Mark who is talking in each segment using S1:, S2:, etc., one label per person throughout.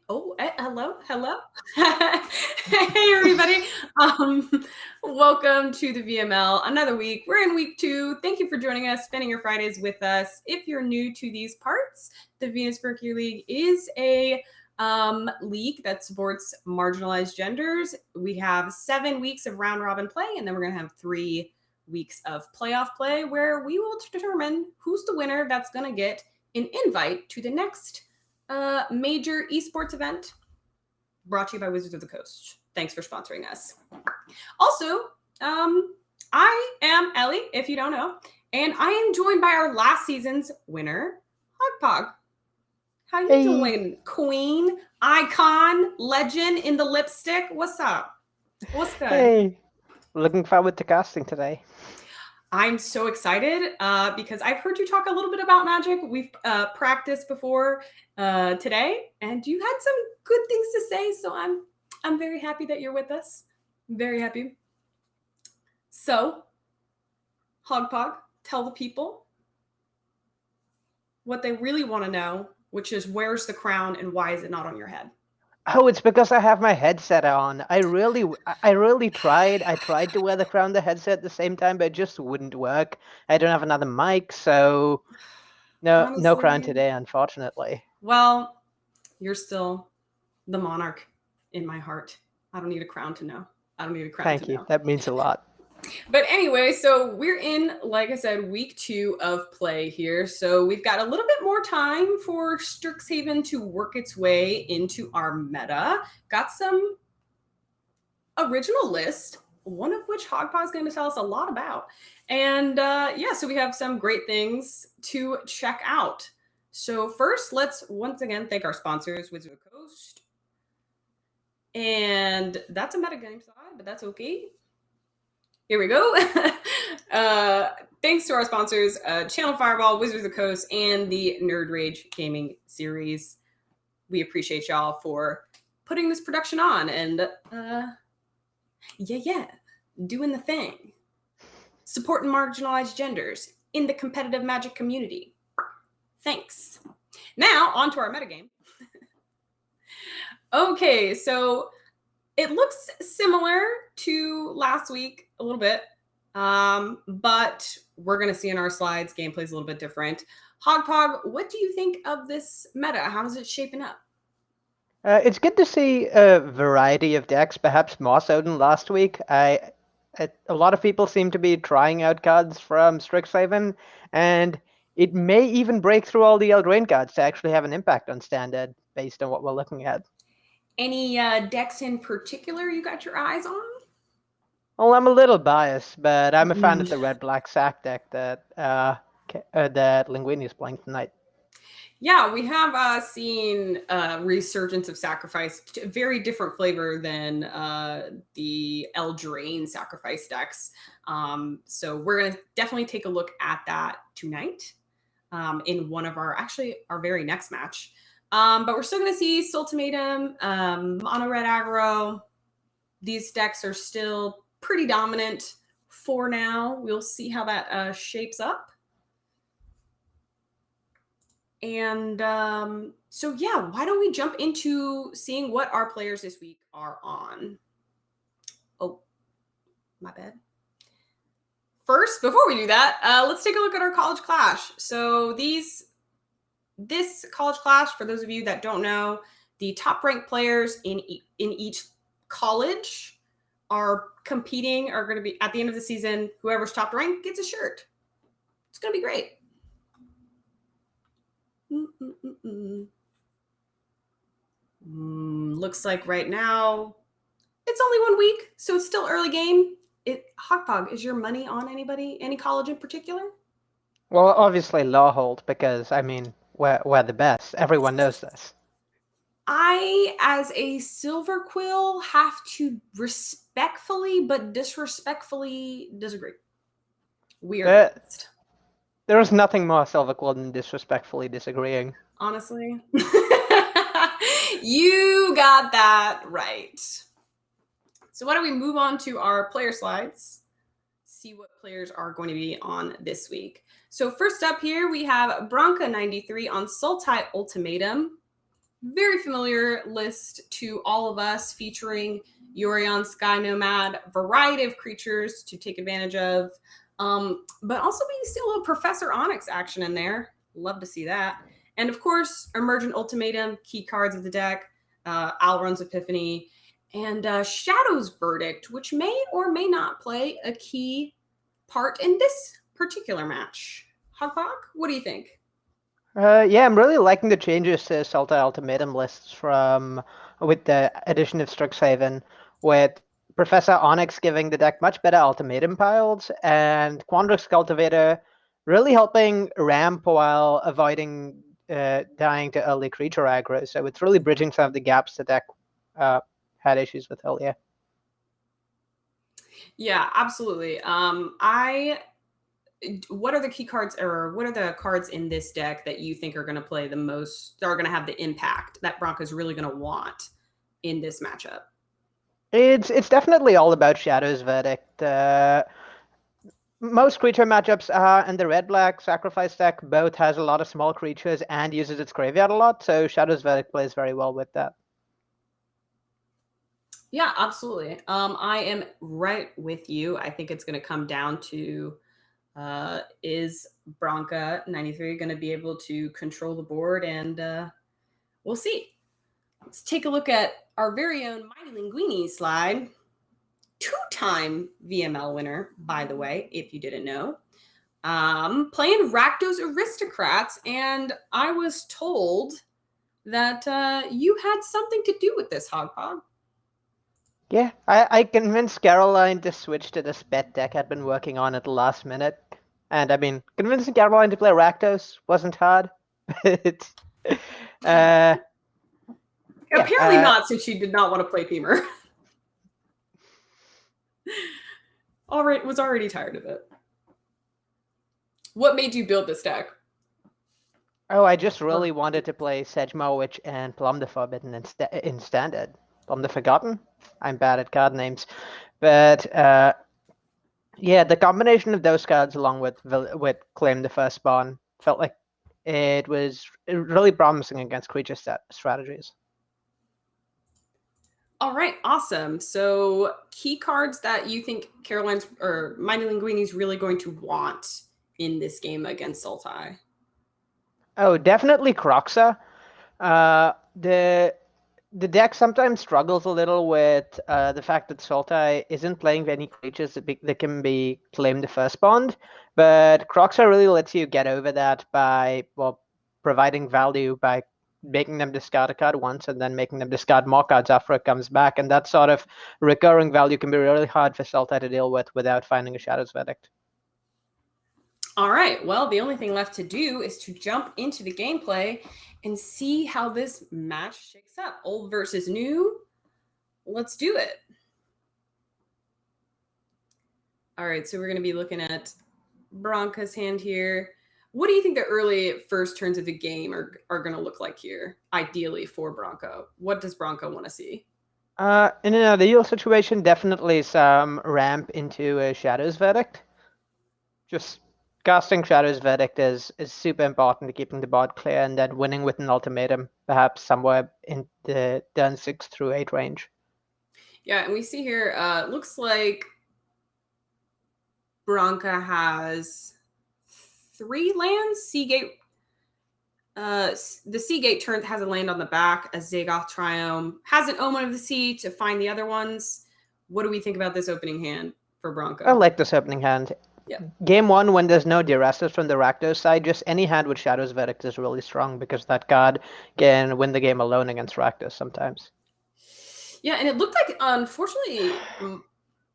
S1: Oh, hello. Hey, everybody. Welcome to the VML. Another week. We're in week 2. Thank you for joining us, spending your Fridays with us. If you're new to these parts, the Venus Mercury League is a league that supports marginalized genders. We have 7 weeks of round robin play, and then we're going to have 3 weeks of playoff play where we will determine who's the winner that's going to get an invite to the next major esports event brought to you by Wizards of the Coast. Thanks for sponsoring us. Also, I am Ellie, if you don't know, and I am joined by our last season's winner, Hogpog. How you doing, queen, icon, legend in the lipstick? What's up? What's good?
S2: Hey, looking forward to casting today.
S1: I'm so excited because I've heard you talk a little bit about Magic. We've practiced before today, and you had some good things to say. So I'm very happy that you're with us. I'm very happy. So, Hogpog, tell the people what they really want to know, which is where's the crown and why is it not on your head?
S2: Oh, it's because I have my headset on. I really tried. I tried to wear the crown, the headset at the same time, but it just wouldn't work. I don't have another mic, so no crown
S1: Honestly,
S2: today, unfortunately.
S1: well, you're still the monarch in my heart. I don't need a crown to know. I don't need a crown to
S2: Thank you.
S1: know.
S2: That means a lot.
S1: But anyway, so we're in, like I said, week 2 of play here. So we've got a little bit more time for Strixhaven to work its way into our meta. Got some original list, one of which Hogpog is going to tell us a lot about. And so we have some great things to check out. So first, let's once again thank our sponsors, Wizard of the Coast. And that's a metagame side, but that's okay. Here we go. Thanks to our sponsors, Channel Fireball, Wizards of the Coast, and the Nerd Rage Gaming Series. We appreciate y'all for putting this production on and, doing the thing. Supporting marginalized genders in the competitive Magic community. Thanks. Now, on to our metagame. Okay, so it looks similar to last week a little bit, but we're going to see in our slides gameplay's a little bit different. Hogpog, what do you think of this meta? How is it shaping up?
S2: It's good to see a variety of decks, perhaps more so than last week. A lot of people seem to be trying out cards from Strixhaven, and it may even break through all the Eldraine cards to actually have an impact on Standard based on what we're looking at.
S1: Any decks in particular you got your eyes on?
S2: Well, I'm a little biased, but I'm a fan of the red-black sack deck that that Linguini is playing tonight.
S1: Yeah, we have seen resurgence of sacrifice, a very different flavor than the Eldraine sacrifice decks. So we're going to definitely take a look at that tonight in one of our very next match. But we're still going to see Sultimatum, Mono Red Aggro. These decks are still pretty dominant for now. We'll see how that shapes up. And why don't we jump into seeing what our players this week are on? Oh, my bad. First, before we do that, let's take a look at our College Clash. So this College Clash, for those of you that don't know, the top-ranked players in each college are competing, are going to be, at the end of the season, whoever's top ranked gets a shirt. It's going to be great. Looks like right now it's only 1 week, so it's still early game. Hogpog, is your money on anybody, any college in particular?
S2: Well, obviously Lawhold, because I mean we're the best. Everyone knows this.
S1: I, as a Silver Quill, have to respectfully but disrespectfully disagree. We are the best.
S2: There is nothing more Silver Quill than disrespectfully disagreeing.
S1: Honestly. You got that right. So why don't we move on to our player slides, see what players are going to be on this week. So first up here, we have Bronca93 on Sultai Ultimatum. very familiar list to all of us, featuring Yorion Sky Nomad, variety of creatures to take advantage of. But also we see a little Professor Onyx action in there. Love to see that. And of course, Emergent Ultimatum, key cards of the deck, Alrun's Epiphany, and Shadow's Verdict, which may or may not play a key part in this particular match. Hogpog, what do you think?
S2: Yeah, I'm really liking the changes to Sultai Ultimatum lists with the addition of Strixhaven, with Professor Onyx giving the deck much better ultimatum piles, and Quandrix Cultivator really helping ramp while avoiding dying to early creature aggro. So it's really bridging some of the gaps the deck had issues with earlier.
S1: Yeah, absolutely. I what are the key cards, or what are the cards in this deck that you think are going to play the most, are going to have the impact that Bronco's really going to want in this matchup?
S2: It's definitely all about Shadow's Verdict. Most creature matchups are in the red-black sacrifice deck. Both has a lot of small creatures and uses its graveyard a lot, so Shadow's Verdict plays very well with that.
S1: Yeah, absolutely. I am right with you. I think it's going to come down to is Bronca 93 going to be able to control the board? And we'll see. Let's take a look at our very own Mighty Linguini slide. Two-time VML winner, by the way, if you didn't know. Playing Rakdos Aristocrats, and I was told that you had something to do with this, Hogpog.
S2: Yeah, I convinced Caroline to switch to the Spet deck I'd been working on at the last minute. And I mean, convincing Caroline to play Rakdos wasn't hard. But
S1: Apparently not, since she did not want to play Peemer. Was already tired of it. What made you build this deck?
S2: Oh, I just really wanted to play Sedgemoor Witch and Plum the Forbidden in Standard. Plum the Forgotten? I'm bad at card names. But yeah, the combination of those cards along with Claim the Firstborn felt like it was really promising against creature strategies.
S1: All right, awesome. So key cards that you think Caroline's or Mighty Linguini's really going to want in this game against Sultai?
S2: Oh, definitely Croxa. The deck sometimes struggles a little with the fact that Sultai isn't playing any creatures that can be claimed the first bond, but Croxa really lets you get over that by providing value by making them discard a card once and then making them discard more cards after it comes back, and that sort of recurring value can be really hard for Sultai to deal with without finding a Shadow's Verdict.
S1: All right, well, the only thing left to do is to jump into the gameplay and see how this match shakes up. Old versus new. Let's do it. All right, so we're going to be looking at Bronca's hand here. What do you think the early first turns of the game are going to look like here, ideally for Bronco? What does Bronco want to see?
S2: In an ideal situation, definitely some ramp into a Shadow's Verdict. Just casting Shadow's Verdict is super important to keeping the board clear, and then winning with an ultimatum, perhaps somewhere in the turn 6 through 8 range.
S1: Yeah, and we see here, looks like Bronca has 3 lands. Seagate, the Seagate turn has a land on the back. A Zagoth Triome has an Omen of the Sea to find the other ones. What do we think about this opening hand for Bronco?
S2: I like this opening hand.
S1: Yeah.
S2: Game 1, when there's no Duresses from the Rakdos side, just any hand with Shadow's Verdict is really strong because that card can win the game alone against Rakdos sometimes.
S1: Yeah, and it looked like, unfortunately,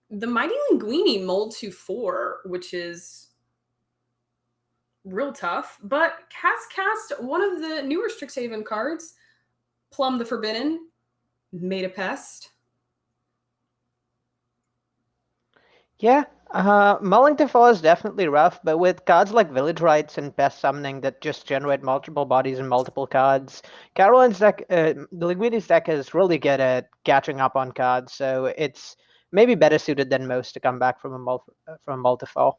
S1: the Mighty Linguini mulled to 4, which is real tough. But cast one of the newer Strixhaven cards, Plum the Forbidden, made a pest.
S2: Yeah, mulling to 4 is definitely rough, but with cards like Village Rites and Pest Summoning that just generate multiple bodies and multiple cards, Caroline's deck, the Linguini's deck is really good at catching up on cards, so it's maybe better suited than most to come back from a mull to 4.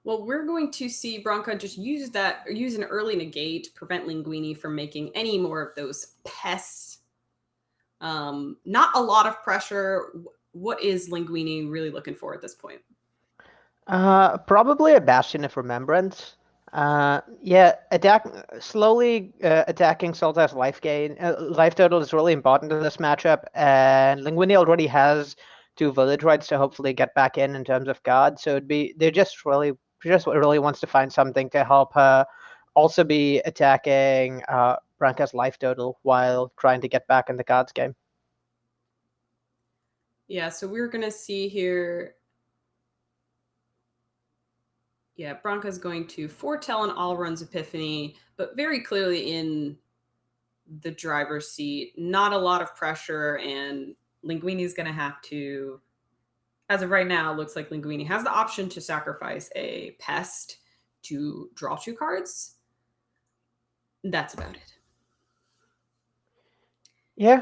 S1: Well, we're going to see Bronca just use an early negate, prevent Linguini from making any more of those pests. Not a lot of pressure. What is Linguini really looking for at this point?
S2: Probably a Bastion of Remembrance. Yeah, slowly attacking Sulta's life total is really important in this matchup, and Linguini already has 2 village rights to hopefully get back in terms of guard. So just really wants to find something to help her also be attacking Branka's life total while trying to get back in the cards game.
S1: Yeah, so we're gonna see here. Yeah, Bronca's going to foretell an all runs epiphany, but very clearly in the driver's seat. Not a lot of pressure, and Linguini's going to have to, as of right now, it looks like Linguini has the option to sacrifice a pest to draw 2 cards. That's about it.
S2: Yeah.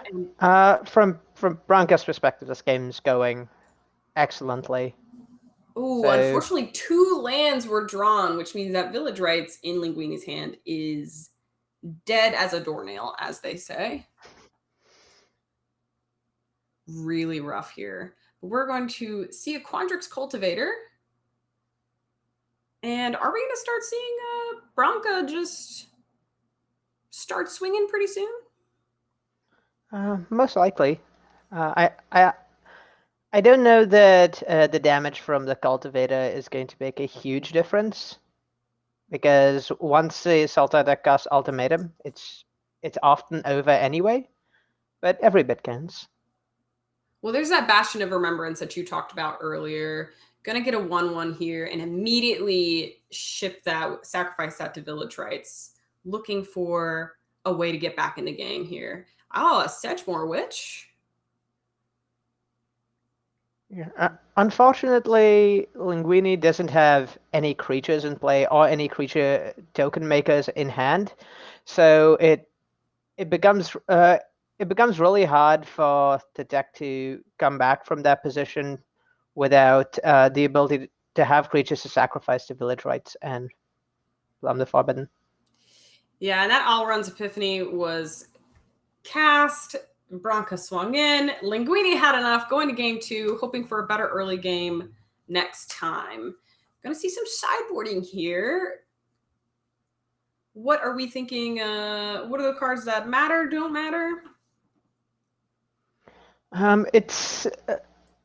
S2: From Branka's perspective, this game's going excellently.
S1: Oh,
S2: So,
S1: unfortunately, 2 lands were drawn, which means that village rights in Linguini's hand is dead as a doornail, as they say. Really rough here. We're going to see a Quandrix Cultivator. And are we going to start seeing Bronca just start swinging pretty soon?
S2: most likely. I don't know that the damage from the cultivator is going to make a huge difference, because once the Sultai deck casts ultimatum, it's often over anyway. But every bit counts.
S1: Well, there's that Bastion of Remembrance that you talked about earlier. Gonna get a 1/1 here and immediately sacrifice that to village rights. Looking for a way to get back in the game here. Oh, a Sedgemoor Witch.
S2: Yeah. Unfortunately, Linguini doesn't have any creatures in play or any creature token makers in hand, so it becomes really hard for the deck to come back from that position without the ability to have creatures to sacrifice to village rights and Plum the Forbidden.
S1: Yeah, and that all runs Epiphany was cast. Bronca swung in. Linguini had enough going to game 2, hoping for a better early game next time. Gonna see some sideboarding here. What are we thinking? What are the cards that matter, don't matter?
S2: It's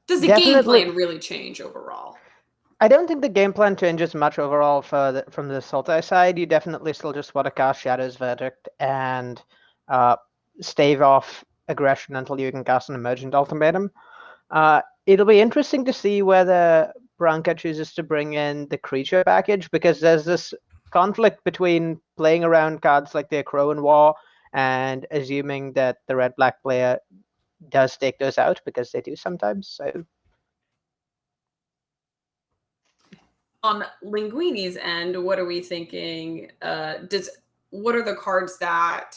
S1: Does the game plan really change overall?
S2: I don't think the game plan changes much overall from the Sultai side. You definitely still just want to cast Shadow's Verdict and stave off aggression until you can cast an Emergent Ultimatum. It'll be interesting to see whether Branka chooses to bring in the creature package, because there's this conflict between playing around cards like the Crowan War and assuming that the red-black player does take those out, because they do sometimes. So
S1: on Linguini's end, what are we thinking? What are the cards that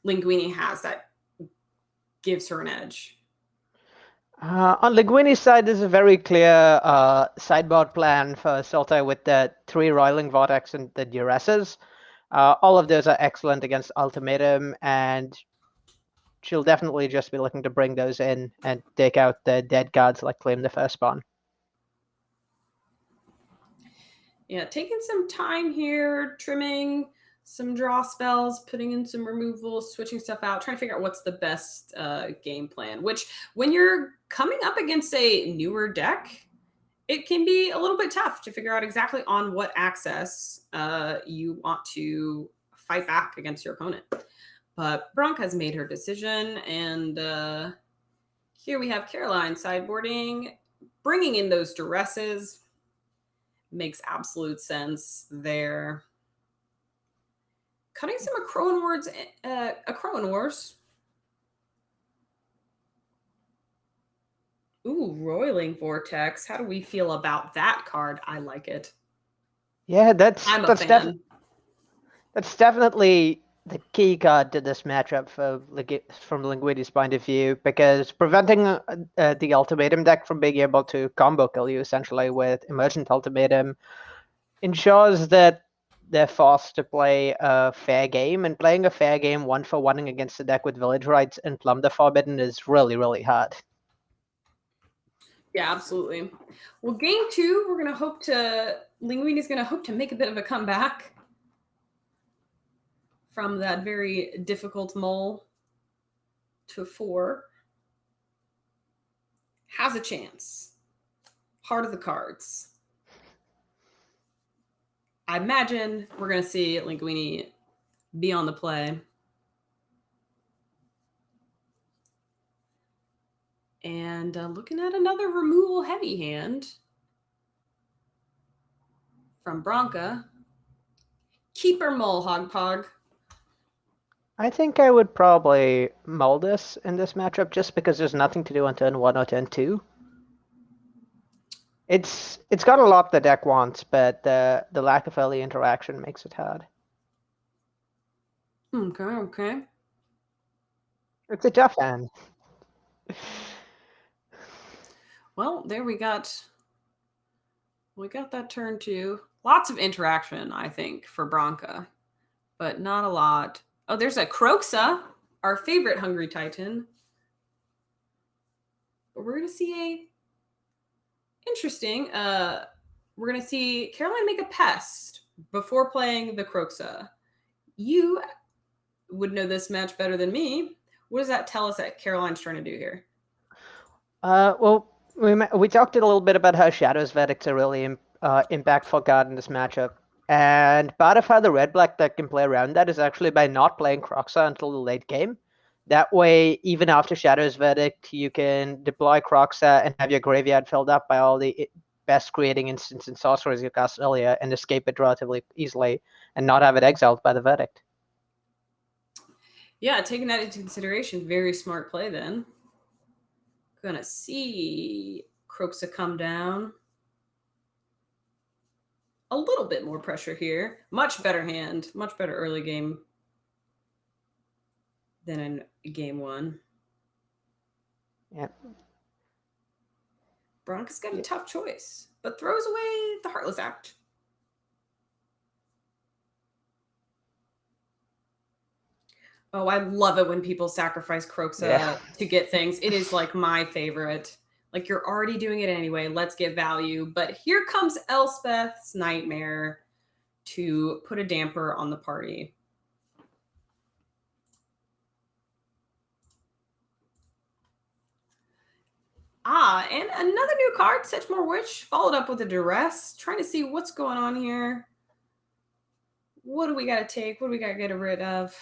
S1: Linguini has that gives her an edge?
S2: On Linguini's side, there's a very clear sideboard plan for Sultai with the 3 Roiling Vortex and the Duresses. All of those are excellent against Ultimatum, and she'll definitely just be looking to bring those in and take out the dead cards like Claim the Firstborn.
S1: Yeah, taking some time here, trimming some draw spells, putting in some removals, switching stuff out, trying to figure out what's the best game plan. Which, when you're coming up against a newer deck, it can be a little bit tough to figure out exactly on what axis you want to fight back against your opponent. But Bronca has made her decision, and here we have Caroline sideboarding, bringing in those Duresses. Makes absolute sense there. Cutting some Crowan Wars. Ooh, Roiling Vortex. How do we feel about that card? I like it.
S2: Yeah,
S1: I'm a fan.
S2: That's definitely the key card to this matchup from Linguini's point of view, because preventing the Ultimatum deck from being able to combo kill you essentially with Emergent Ultimatum ensures that they're forced to play a fair game, and playing a fair game one for one against a deck with Village Rights and Plum the Forbidden is really, really hard.
S1: Yeah, absolutely. Well, game 2, we're gonna hope to Linguini's gonna hope to make a bit of a comeback from that very difficult mull to 4. Has a chance. Heart of the cards. I imagine we're gonna see Linguini be on the play. And looking at another removal heavy hand from Bronca. Keeper mull, Hogpog.
S2: I think I would probably mull this in this matchup just because there's nothing to do on turn 1 or turn 2. It's got a lot the deck wants, but the lack of early interaction makes it hard.
S1: Okay.
S2: It's a tough hand.
S1: Well, there we got that turn 2. Lots of interaction, I think, for Bronca, but not a lot. Oh, there's a Croxa, our favorite Hungry Titan. But we're gonna see we're gonna see Caroline make a pest before playing the Croxa. You would know this match better than me. What does that tell us that Caroline's trying to do here?
S2: Well, we talked a little bit about how Shadow's Verdict's a really impactful card in this matchup. And part of how the red-black deck can play around that is actually by not playing Croxa until the late game. That way, even after Shadow's Verdict, you can deploy Croxa and have your graveyard filled up by all the best creating instants and sorcerers you cast earlier and escape it relatively easily and not have it exiled by the Verdict.
S1: Yeah, taking that into consideration, very smart play then. Gonna see Croxa come down. A little bit more pressure here. Much better hand. Much better early game than in game 1.
S2: Yeah.
S1: Bronca's got a tough choice, but throws away the Heartless Act. Oh, I love it when people sacrifice Croxa to get things. It is like my favorite. Like, you're already doing it anyway. Let's get value. But here comes Elspeth's Nightmare to put a damper on the party. And another new card, Sedgemoor Witch, followed up with a Duress. Trying to see what's going on here. What do we got to take? What do we got to get rid of?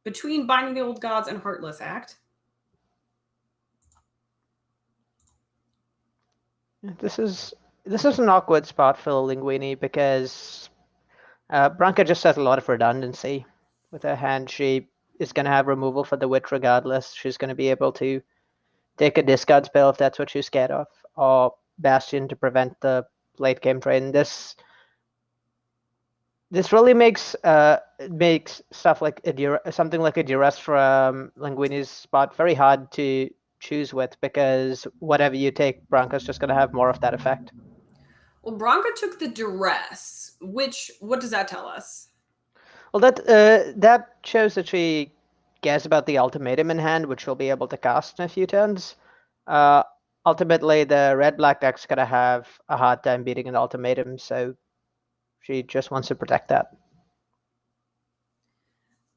S1: Between Binding the Old Gods and Heartless Act.
S2: This is an awkward spot for Linguini because Bronca just has a lot of redundancy with her hand. She is going to have removal for the witch regardless. She's going to be able to take a discard spell if that's what she's scared of, or Bastion to prevent the late game drain. This really makes stuff like something like a duress from Linguini's spot very hard to choose with, because whatever you take, Bronca's just going to have more of that effect.
S1: Well, Bronca took the Duress, which, what does that tell us?
S2: Well, that shows that she cares about the ultimatum in hand, which she'll be able to cast in a few turns. Ultimately, the red-black deck's going to have a hard time beating an ultimatum, so she just wants to protect that.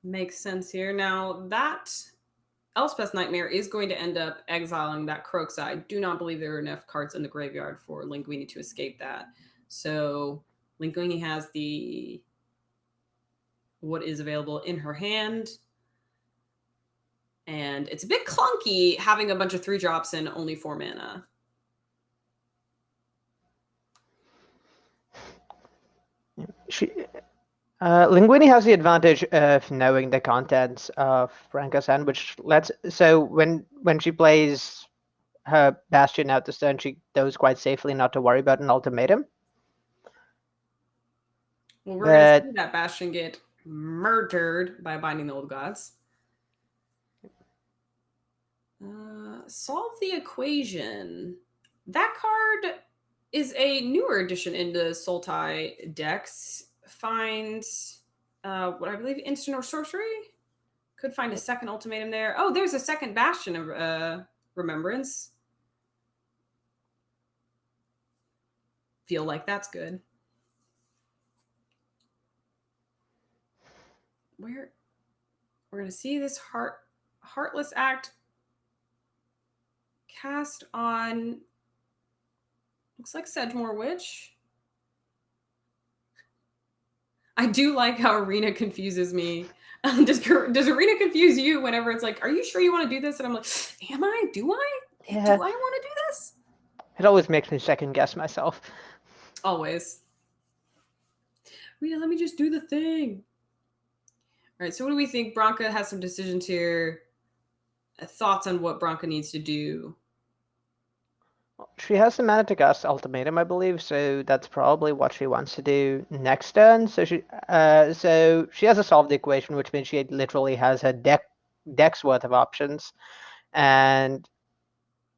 S1: Makes sense here. Now, that Elspeth's Nightmare is going to end up exiling that Croxa. I do not believe there are enough cards in the graveyard for Linguini to escape that. So Linguini has what is available in her hand. And it's a bit clunky having a bunch of 3-drops and only 4 mana.
S2: Linguini has the advantage of knowing the contents of Bronca's hand, so when she plays her Bastion out this turn, she knows quite safely not to worry about an ultimatum.
S1: Well, we're going to see that Bastion get murdered by Binding the Old Gods. Solve the equation. That card is a newer addition into Sultai decks. Find what I believe instant or sorcery. Could find a second ultimatum there. Oh, there's a second Bastion of Remembrance. Feel like that's good. Where we're gonna see this Heartless Act cast on. Looks like Sedgemoor Witch. I do like how Arena confuses me. Does Arena confuse you whenever it's like, are you sure you want to do this? And I'm like, am I? Do I?
S2: Yeah.
S1: Do I want to do this?
S2: It always makes me second guess myself.
S1: Always. Rita, let me just do the thing. All right, so what do we think? Bronca has some decisions here. Thoughts on what Bronca needs to do?
S2: She has the mana to cast Ultimatum, I believe, so that's probably what she wants to do next turn. So she has to solve the equation, which means she literally has her deck's worth of options. And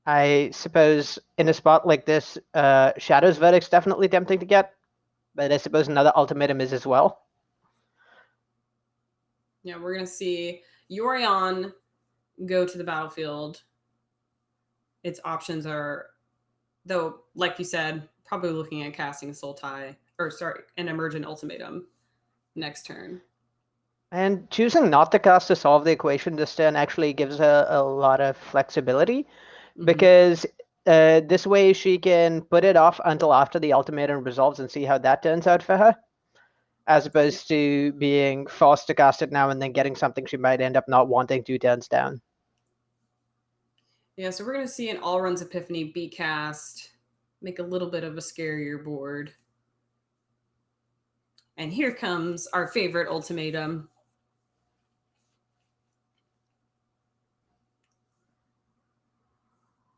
S2: I suppose in a spot like this, Shadow's Verdict's definitely tempting to get, but I suppose another Ultimatum is as well.
S1: Yeah, we're gonna see Yorion go to the battlefield. Its options are, though, like you said, probably looking at casting a Sultai, or sorry, an Emergent Ultimatum next turn.
S2: And choosing not to cast to solve the equation this turn actually gives her a lot of flexibility, because this way she can put it off until after the ultimatum resolves and see how that turns out for her, as opposed to being forced to cast it now and then getting something she might end up not wanting 2 turns down.
S1: Yeah, so we're going to see an Allrun's Epiphany be cast, make a little bit of a scarier board. And here comes our favorite ultimatum.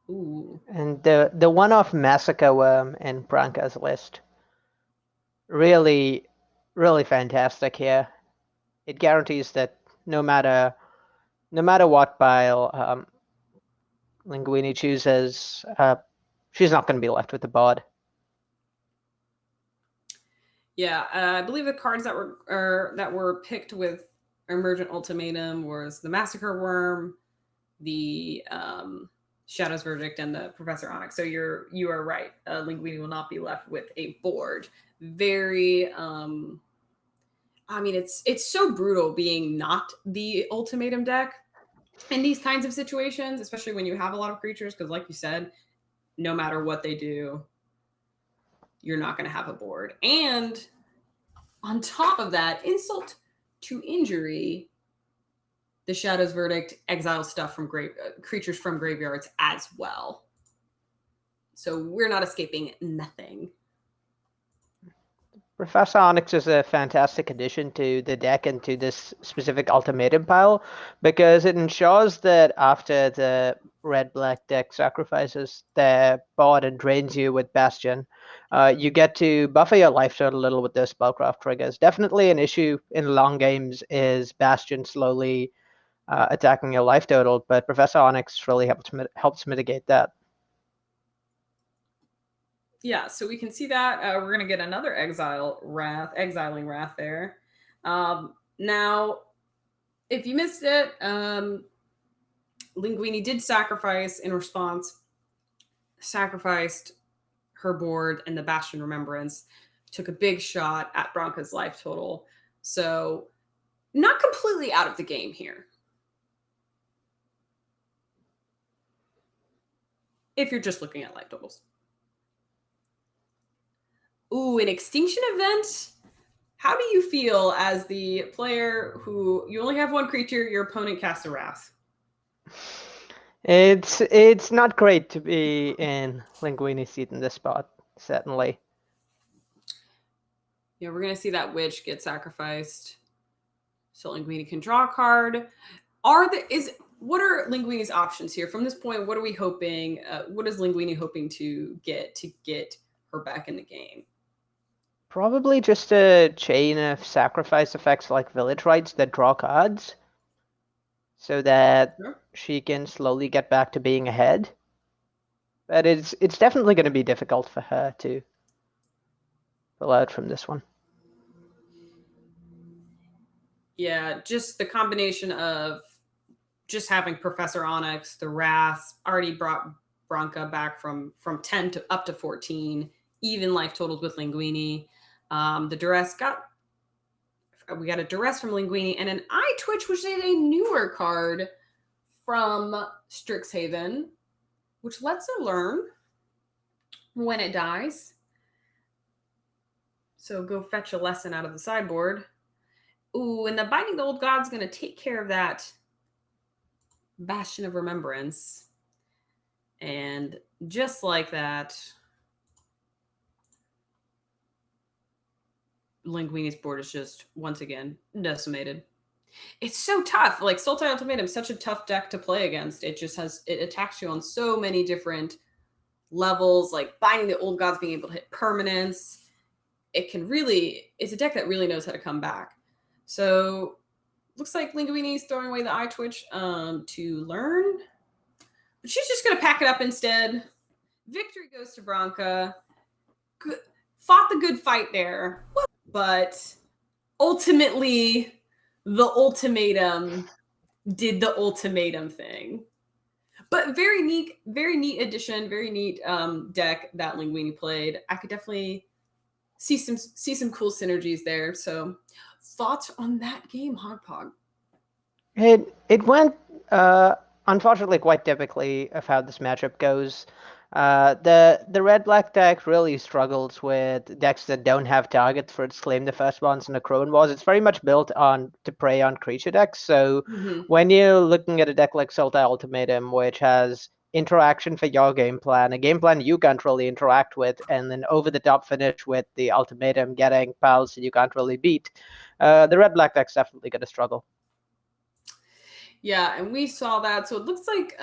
S1: Ooh.
S2: And the one-off Massacre Worm in Branca's list, really, really fantastic here. It guarantees that no matter what pile Linguini chooses, she's not going to be left with the board.
S1: Yeah, I believe the cards that were picked with Emergent Ultimatum was the Massacre Worm, the Shadow's Verdict, and the Professor Onyx. So you are right. Linguini will not be left with a board. Very. I mean, it's so brutal being not the ultimatum deck in these kinds of situations, especially when you have a lot of creatures, because like you said, no matter what they do, you're not going to have a board. And on top of that, insult to injury, the Shadow's Verdict exiles stuff from creatures from graveyards as well. So we're not escaping nothing.
S2: Professor Onyx is a fantastic addition to the deck and to this specific ultimatum pile, because it ensures that after the red-black deck sacrifices their board and drains you with Bastion, you get to buffer your life total a little with those spellcraft triggers. Definitely an issue in long games is Bastion slowly attacking your life total, but Professor Onyx really helps mitigate that.
S1: Yeah, so we can see that we're going to get another exiling Wrath there. Now, if you missed it, Linguini did sacrificed her board and the Bastion Remembrance, took a big shot at Bronca's life total. So, not completely out of the game here. If you're just looking at life totals. Ooh, an extinction event. How do you feel as the player who you only have one creature, your opponent casts a Wrath?
S2: It's not great to be in Linguini's seat in this spot, certainly.
S1: Yeah, we're gonna see that witch get sacrificed, so Linguini can draw a card. What are Linguini's options here from this point? What are we hoping? What is Linguini hoping to get her back in the game?
S2: Probably just a chain of sacrifice effects like Village Rites that draw cards, so that she can slowly get back to being ahead. But it's definitely going to be difficult for her to pull out from this one.
S1: Yeah, just the combination of just having Professor Onyx, the Rasp, already brought Bronca back from 10 to up to 14, even life totals with Linguini. The duress we got a duress from Linguini and an eye twitch, which is a newer card from Strixhaven, which lets her learn when it dies. So go fetch a lesson out of the sideboard. Ooh, and the Binding the Old God's going to take care of that Bastion of Remembrance. And just like that, Linguini's board is just, once again, decimated. It's so tough. Like, Sultai Ultimatum is such a tough deck to play against. It just has, it attacks you on so many different levels, like Binding the Old Gods being able to hit permanence. It can really, it's a deck that really knows how to come back. So, looks like Linguini's throwing away the eye twitch to learn. But she's just going to pack it up instead. Victory goes to Bronca. Good, fought the good fight there. But ultimately, the ultimatum did the ultimatum thing. But very neat addition, very neat deck that Linguini played. I could definitely see some cool synergies there. So, thoughts on that game, Hogpog?
S2: It went unfortunately quite typically of how this matchup goes. The red black deck really struggles with decks that don't have targets for its Claim the Firstborns and the Crone Wars. It's very much built on to prey on creature decks. So when you're looking at a deck like Sultai Ultimatum, which has interaction for your game plan, a game plan you can't really interact with, and then over the top finish with the ultimatum getting pals that you can't really beat, the red black deck's definitely going to struggle.
S1: Yeah, and we saw that. So it looks like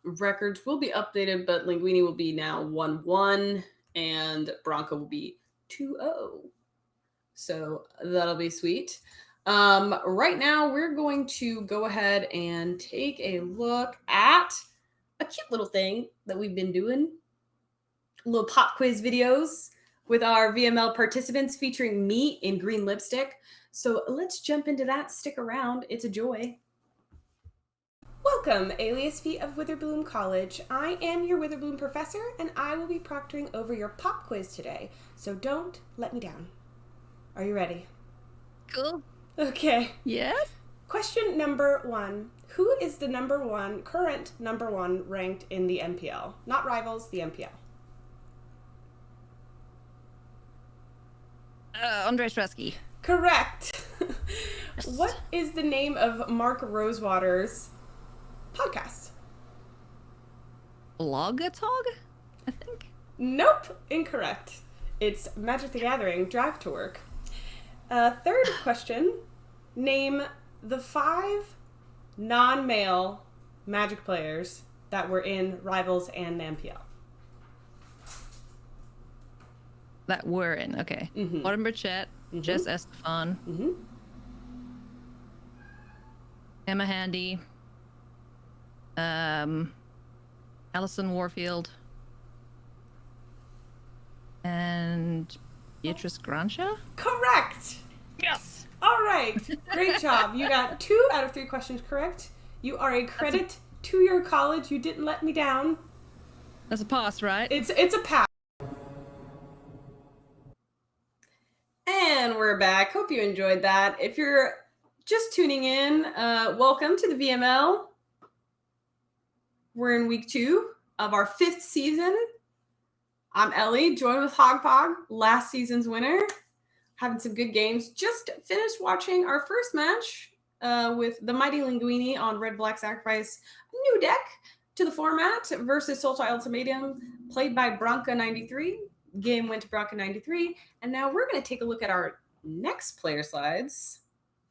S1: records will be updated, but Linguini will be now 1-1 and Bronca will be 2-0. So that'll be sweet. Right now, we're going to go ahead and take a look at a cute little thing that we've been doing. Little pop quiz videos with our VML participants featuring me in green lipstick. So let's jump into that. Stick around. It's a joy. Welcome, Alias V of Witherbloom College. I am your Witherbloom professor, and I will be proctoring over your pop quiz today. So don't let me down. Are you ready?
S3: Cool.
S1: Okay.
S3: Yes.
S1: Question number 1. Who is the current number one ranked in the MPL? Not Rivals, the MPL.
S3: Andrei Stresky.
S1: Correct. What is the name of Mark Rosewater's podcast?
S3: Blogatog, I think.
S1: Nope, incorrect. It's Magic the Gathering Drive to Work. Third question. Name the 5 non-male Magic players that were in Rivals and the MPL.
S3: That were in, okay. Autumn Burchett, Jess Estefan, Emma Handy, Allison Warfield, and Beatrice Grancia?
S1: Correct!
S3: Yes!
S1: All right, great job. You got 2 out of 3 questions correct. You are a credit to your college. You didn't let me down.
S3: That's a pass, right?
S1: It's a pass. And we're back. Hope you enjoyed that. If you're just tuning in, welcome to the VML. We're in week 2 of our 5th season. I'm Ellie, joined with Hogpog, last season's winner. Having some good games. Just finished watching our first match with the Mighty Linguini on Red Black Sacrifice. A new deck to the format versus Sultai Ultimatum, played by Bronca 93. Game went to Bronca 93. And now we're going to take a look at our next player slides,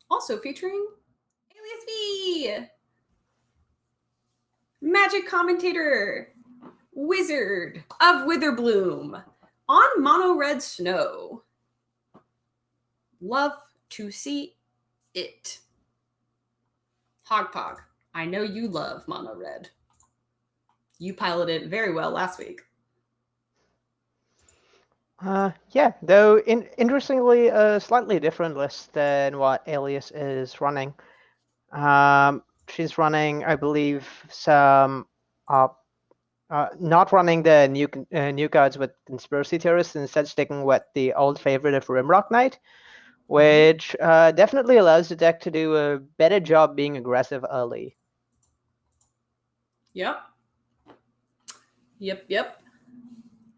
S1: also featuring Alias V, Magic Commentator, Wizard of Witherbloom, on Mono Red Snow. Love to see it. Hogpog, I know you love Mono Red. You piloted it very well last week.
S2: Yeah, though interestingly, a slightly different list than what Alias is running. She's running, I believe, some not running the new cards with conspiracy theorists, instead sticking with the old favorite of Rimrock Knight, which definitely allows the deck to do a better job being aggressive early.
S1: Yep.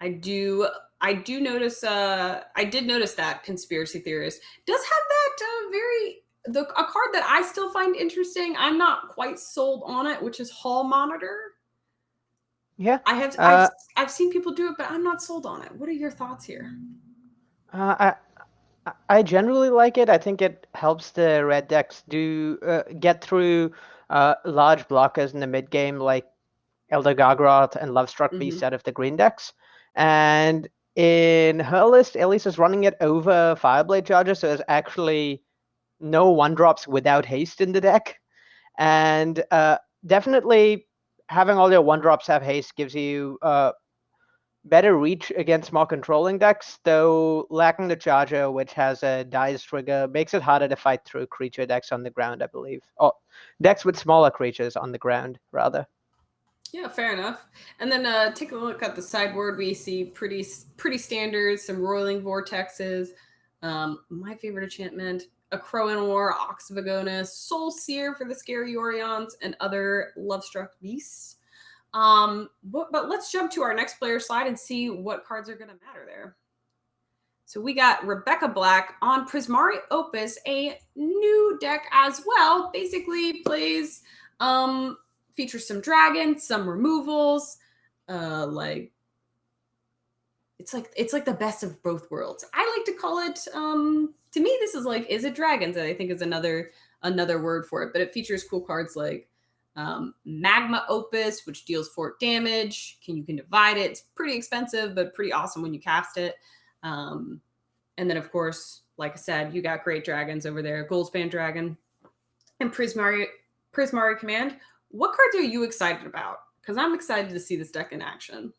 S1: I do notice. I did notice that conspiracy theorist does have that a card that I still find interesting. I'm not quite sold on it, which is Hall Monitor.
S2: Yeah,
S1: I've seen people do it, but I'm not sold on it. What are your thoughts here?
S2: I generally like it. I think it helps the red decks get through large blockers in the mid game, like Elder Gargroth and Lovestruck Beast out of the green decks. And in her list, Elise is running it over Fireblade Charger, so there's actually no 1-drops without haste in the deck. And definitely having all your 1-drops have haste gives you better reach against more controlling decks, though lacking the Charger, which has a Dice trigger, makes it harder to fight through creature decks on the ground, I believe. Or decks with smaller creatures on the ground, rather.
S1: Yeah, fair enough. And then take a look at the sideboard. We see pretty standard, some Roiling Vortexes, my favorite enchantment, a Crow in War, Ox of Agonis, Soul Seer for the Scary Orions, and other Lovestruck Beasts. But let's jump to our next player slide and see what cards are going to matter there. So we got Rebecca Black on Prismari Opus, a new deck as well. Basically plays, features some dragons, some removals, it's like the best of both worlds. I like to call it, to me, this is like, is it dragons? And I think is another word for it, but it features cool cards like Magma Opus, which deals fort damage. You can divide it. It's pretty expensive, but pretty awesome when you cast it. And then, of course, like I said, you got great dragons over there. Goldspan Dragon and Prismari Command. What cards are you excited about? Because I'm excited to see this deck in action.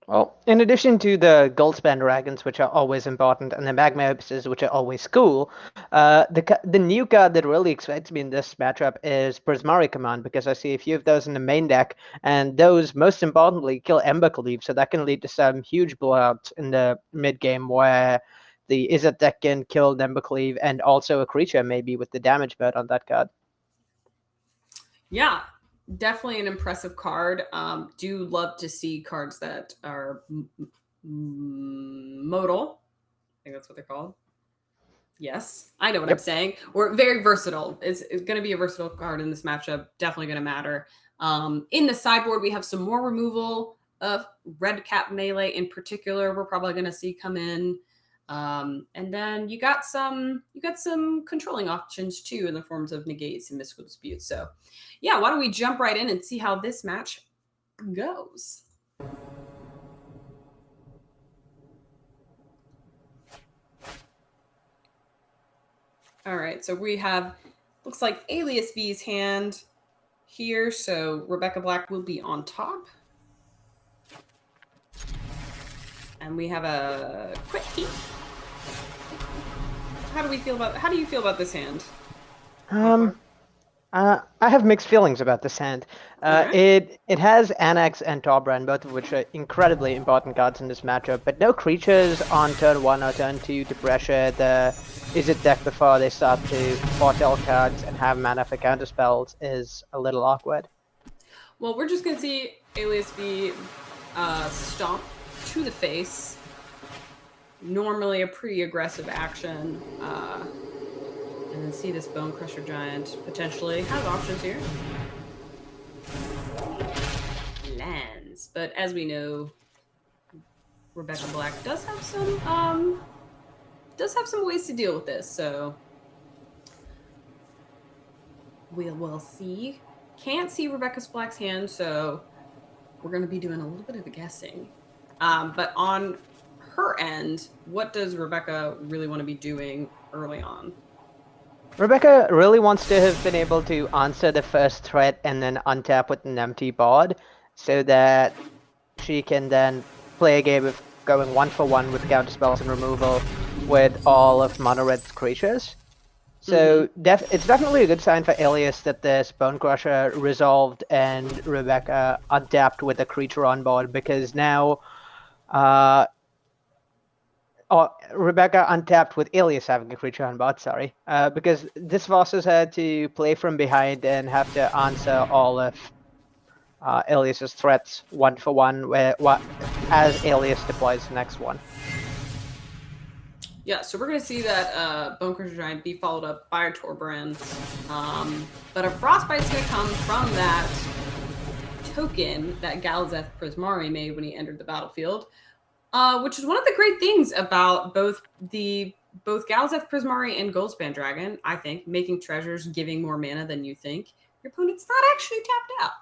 S2: Well, in addition to the Goldspan Dragons, which are always important, and the Magma Opuses, which are always cool, the new card that really excites me in this matchup is Prismari Command, because I see a few of those in the main deck, and those, most importantly, kill Embercleave, so that can lead to some huge blowouts in the mid-game where the Izzet deck can kill Embercleave, and also a creature, maybe, with the damage bird on that card.
S1: Yeah. Definitely an impressive card. Do love to see cards that are modal. I think that's what they're called. Yes, I know what I'm saying. Or very versatile. It's going to be a versatile card in this matchup. Definitely going to matter. In the sideboard, we have some more removal of red cap melee in particular. We're probably going to see come in. And then you got some controlling options too in the forms of negates and mystical disputes. So yeah, why don't we jump right in and see how this match goes? All right, so we have, looks like Alias V's hand here. So Rebecca Black will be on top. And we have a quick keep. How do you feel about this hand?
S2: I have mixed feelings about this hand. It has Anax and Torbran, both of which are incredibly important cards in this matchup, but no creatures on turn 1 or turn 2 to pressure the Izzet deck before they start to foretell cards and have mana for counterspells is a little awkward.
S1: Well, we're just going to see Alias V stomp to the face. Normally a pretty aggressive action. And then see this Bone Crusher Giant potentially has options here. Lands. But as we know, Rebecca Black does have some ways to deal with this, so we'll see. Can't see Rebecca Black's hand, so we're gonna be doing a little bit of a guessing. But on her end, what does Rebecca really want to be doing early on?
S2: Rebecca really wants to have been able to answer the first threat and then untap with an empty board. so that she can then play a game of going 1-for-1 with counter spells and removal with all of Mono Red's creatures. So it's definitely a good sign for Elias that this Bone Crusher resolved and Rebecca untapped with a creature on board, because now Rebecca untapped with Elias having a creature on board, sorry. Because this forces her to play from behind and have to answer all of Elias's threats 1-for-1 as Elias deploys the next one.
S1: Yeah, so we're going to see that Bone Crusher Giant be followed up by a Torbrand. But a Frostbite's going to come from that token that Galazeth Prismari made when he entered the battlefield, which is one of the great things about both Galazeth Prismari and Goldspan Dragon, I think, making treasures, giving more mana than you think. Your opponent's not actually tapped out.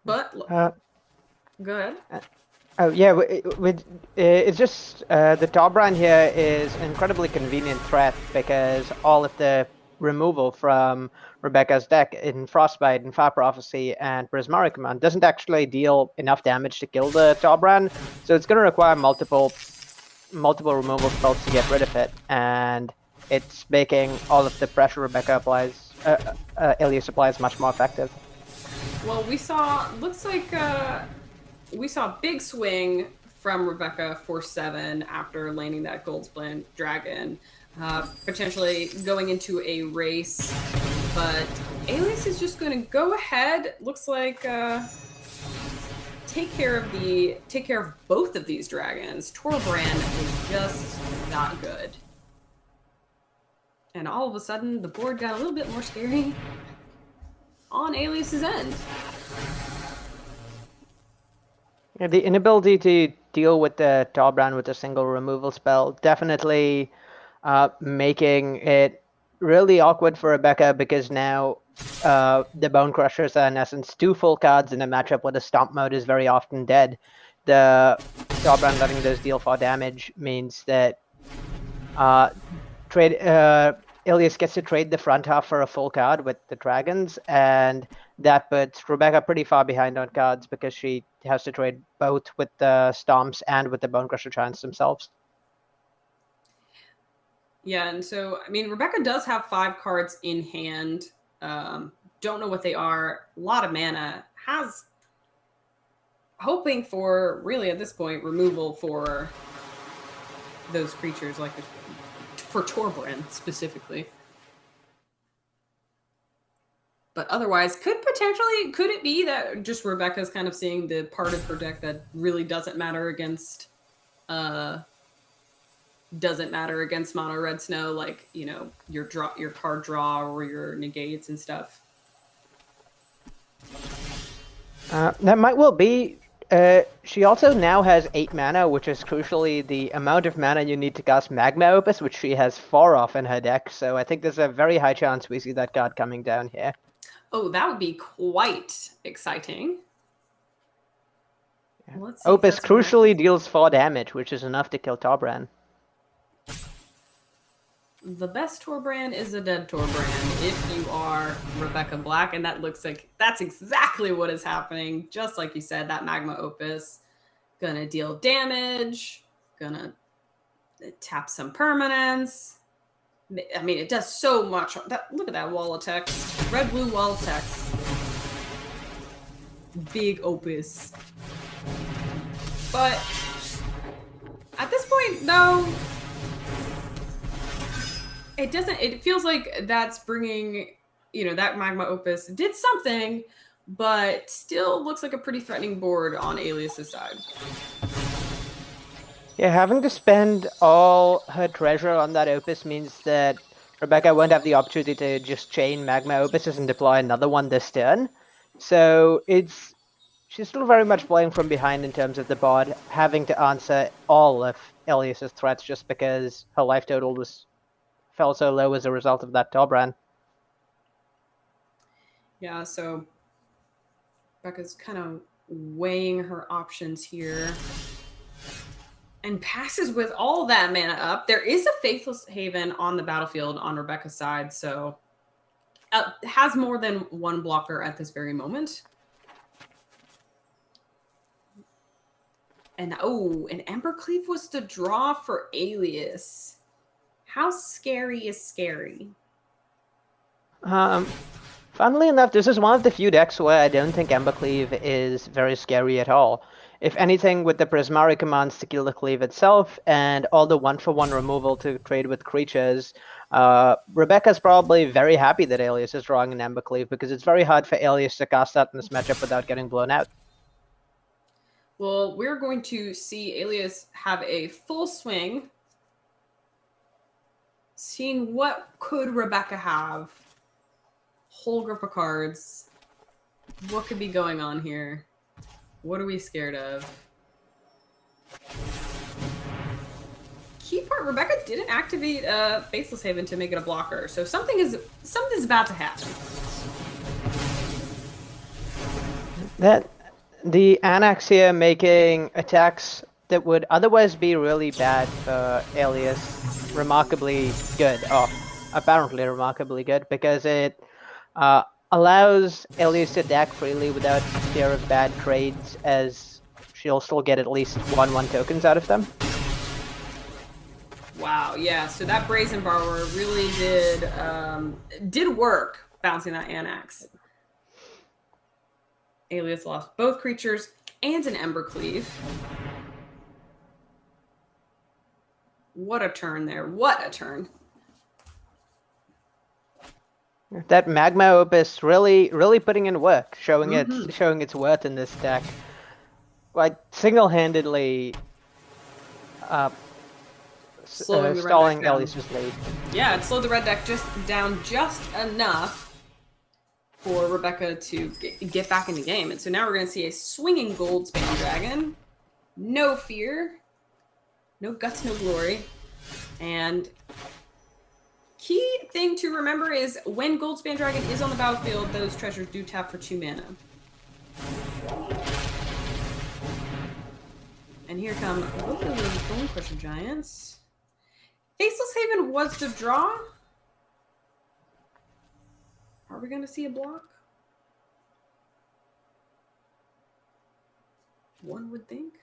S1: But go ahead.
S2: Oh yeah, it's just the Torbrand here is an incredibly convenient threat, because all of the removal from Rebecca's deck in Frostbite and Fire Prophecy and Prismari Command doesn't actually deal enough damage to kill the Torbrand, so it's going to require multiple removal spells to get rid of it, and it's making all of the pressure Rebecca applies, Elias applies, much more effective.
S1: Well, we saw a big swing from Rebecca for 7 after landing that Goldspan Dragon, potentially going into a race. But Elias is just going to go ahead. Looks like take care of both of these dragons. Torbrand is just not good. And all of a sudden, the board got a little bit more scary on Elias's end.
S2: Yeah, the inability to deal with the Torbrand with a single removal spell definitely making it really awkward for Rebecca, because now the Bone Crushers are in essence 2 full cards in a matchup where the Stomp mode is very often dead. The Torbrand letting those deal 4 damage means that Elias gets to trade the front half for a full card with the dragons, and that puts Rebecca pretty far behind on cards, because she has to trade both with the Stomps and with the Bone Crusher Giants themselves.
S1: Yeah, and so, I mean, Rebecca does have 5 cards in hand. Don't know what they are. A lot of mana. Has hoping for, really at this point, removal for those creatures, like for Torbrand specifically. But otherwise, could it be that just Rebecca's kind of seeing the part of her deck that really doesn't matter against Mono Red Snow, like, you know, your card draw or your negates and stuff?
S2: That might well be. She also now has 8 mana, which is crucially the amount of mana you need to cast Magma Opus, which she has 4 of in her deck. So I think there's a very high chance we see that card coming down here.
S1: Oh, that would be quite exciting.
S2: Yeah. Let's see. Opus crucially deals 4 damage, which is enough to kill Torbrand.
S1: The best Torbrand is a dead Torbrand if you are Rebecca Black, and that looks like that's exactly what is happening. Just like you said, that Magma Opus gonna deal damage, gonna tap some permanents. I mean, it does so much. Look at that wall of text. Red-blue wall of text. Big Opus. But at this point, though, it doesn't. It feels like that's bringing, you know, that Magma Opus did something, but still looks like a pretty threatening board on Alias's side.
S2: Yeah, having to spend all her treasure on that Opus means that Rebecca won't have the opportunity to just chain Magma Opuses and deploy another one this turn. So she's still very much playing from behind in terms of the board, having to answer all of Elias's threats just because her life total fell so low as a result of that Torbrand.
S1: Yeah, so Rebecca's kind of weighing her options here. And passes with all that mana up. There is a Faithless Haven on the battlefield on Rebecca's side, so has more than one blocker at this very moment. And an Embercleave was the draw for Alias. How scary is scary?
S2: Funnily enough, this is one of the few decks where I don't think Embercleave is very scary at all. If anything, with the Prismari commands to kill the cleave itself and all the 1-for-1 removal to trade with creatures, Rebecca's probably very happy that Alias is drawing an Embercleave because it's very hard for Alias to cast that in this matchup without getting blown out.
S1: Well, we're going to see Alias have a full swing. Seeing what could Rebecca have. Whole group of cards. What could be going on here? What are we scared of? Key part, Rebecca didn't activate Faceless Haven to make it a blocker, so something's about to happen.
S2: The Anax here making attacks that would otherwise be really bad for Alias remarkably good, or apparently remarkably good, because it allows Alias to deck freely without fear of bad trades, as she'll still get at least 1/1 tokens out of them.
S1: Wow, yeah, so that Brazen Borrower really did work bouncing that Anax. Alias lost both creatures and an Embercleave. What a turn there. What a turn.
S2: That Magma Opus really putting in work, showing its worth in this deck. Like single-handedly stalling Alias's lead.
S1: Yeah, it slowed the red deck down just enough for Rebecca to get back in the game. And so now we're going to see a swinging Goldspan Dragon. No fear. No guts, no glory. And key thing to remember is when Goldspan Dragon is on the battlefield, those treasures do tap for 2 mana. And here come both of those Bone Crusher Giants. Faceless Haven was the draw. Are we going to see a block? One would think.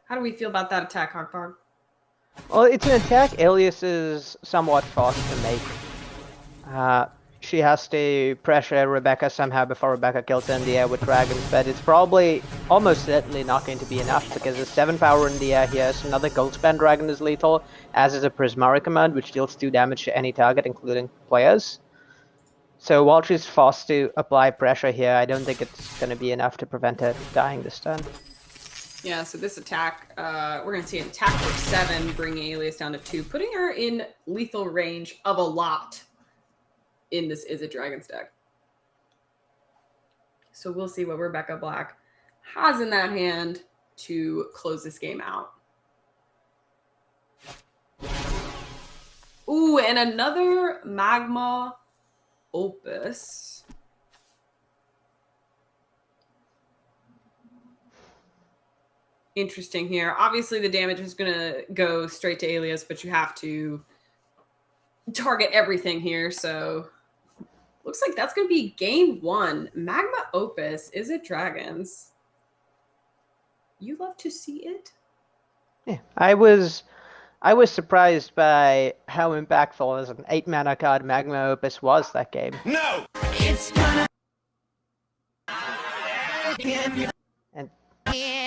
S1: How do we feel about that attack, Hogpog?
S2: Well, it's an attack Alias is somewhat fast to make. She has to pressure Rebecca somehow before Rebecca kills her in the air with dragons, but it's probably almost certainly not going to be enough because there's 7 power in the air here, so another Goldspan Dragon is lethal, as is a Prismari command, which deals 2 damage to any target, including players. So while she's forced to apply pressure here, I don't think it's going to be enough to prevent her dying this turn.
S1: Yeah, so this attack, we're going to see an attack for 7, bringing Alias down to 2, putting her in lethal range of a lot in this Is It Dragons deck. So we'll see what Rebecca Black has in that hand to close this game out. Ooh, and another Magma Opus. Interesting here. Obviously, the damage is going to go straight to Alias, but you have to target everything here. So looks like that's going to be game 1. Magma Opus, Is It Dragons? You love to see it?
S2: Yeah, I was surprised by how impactful as an 8-mana card Magma Opus was that game.
S4: No!
S5: It's gonna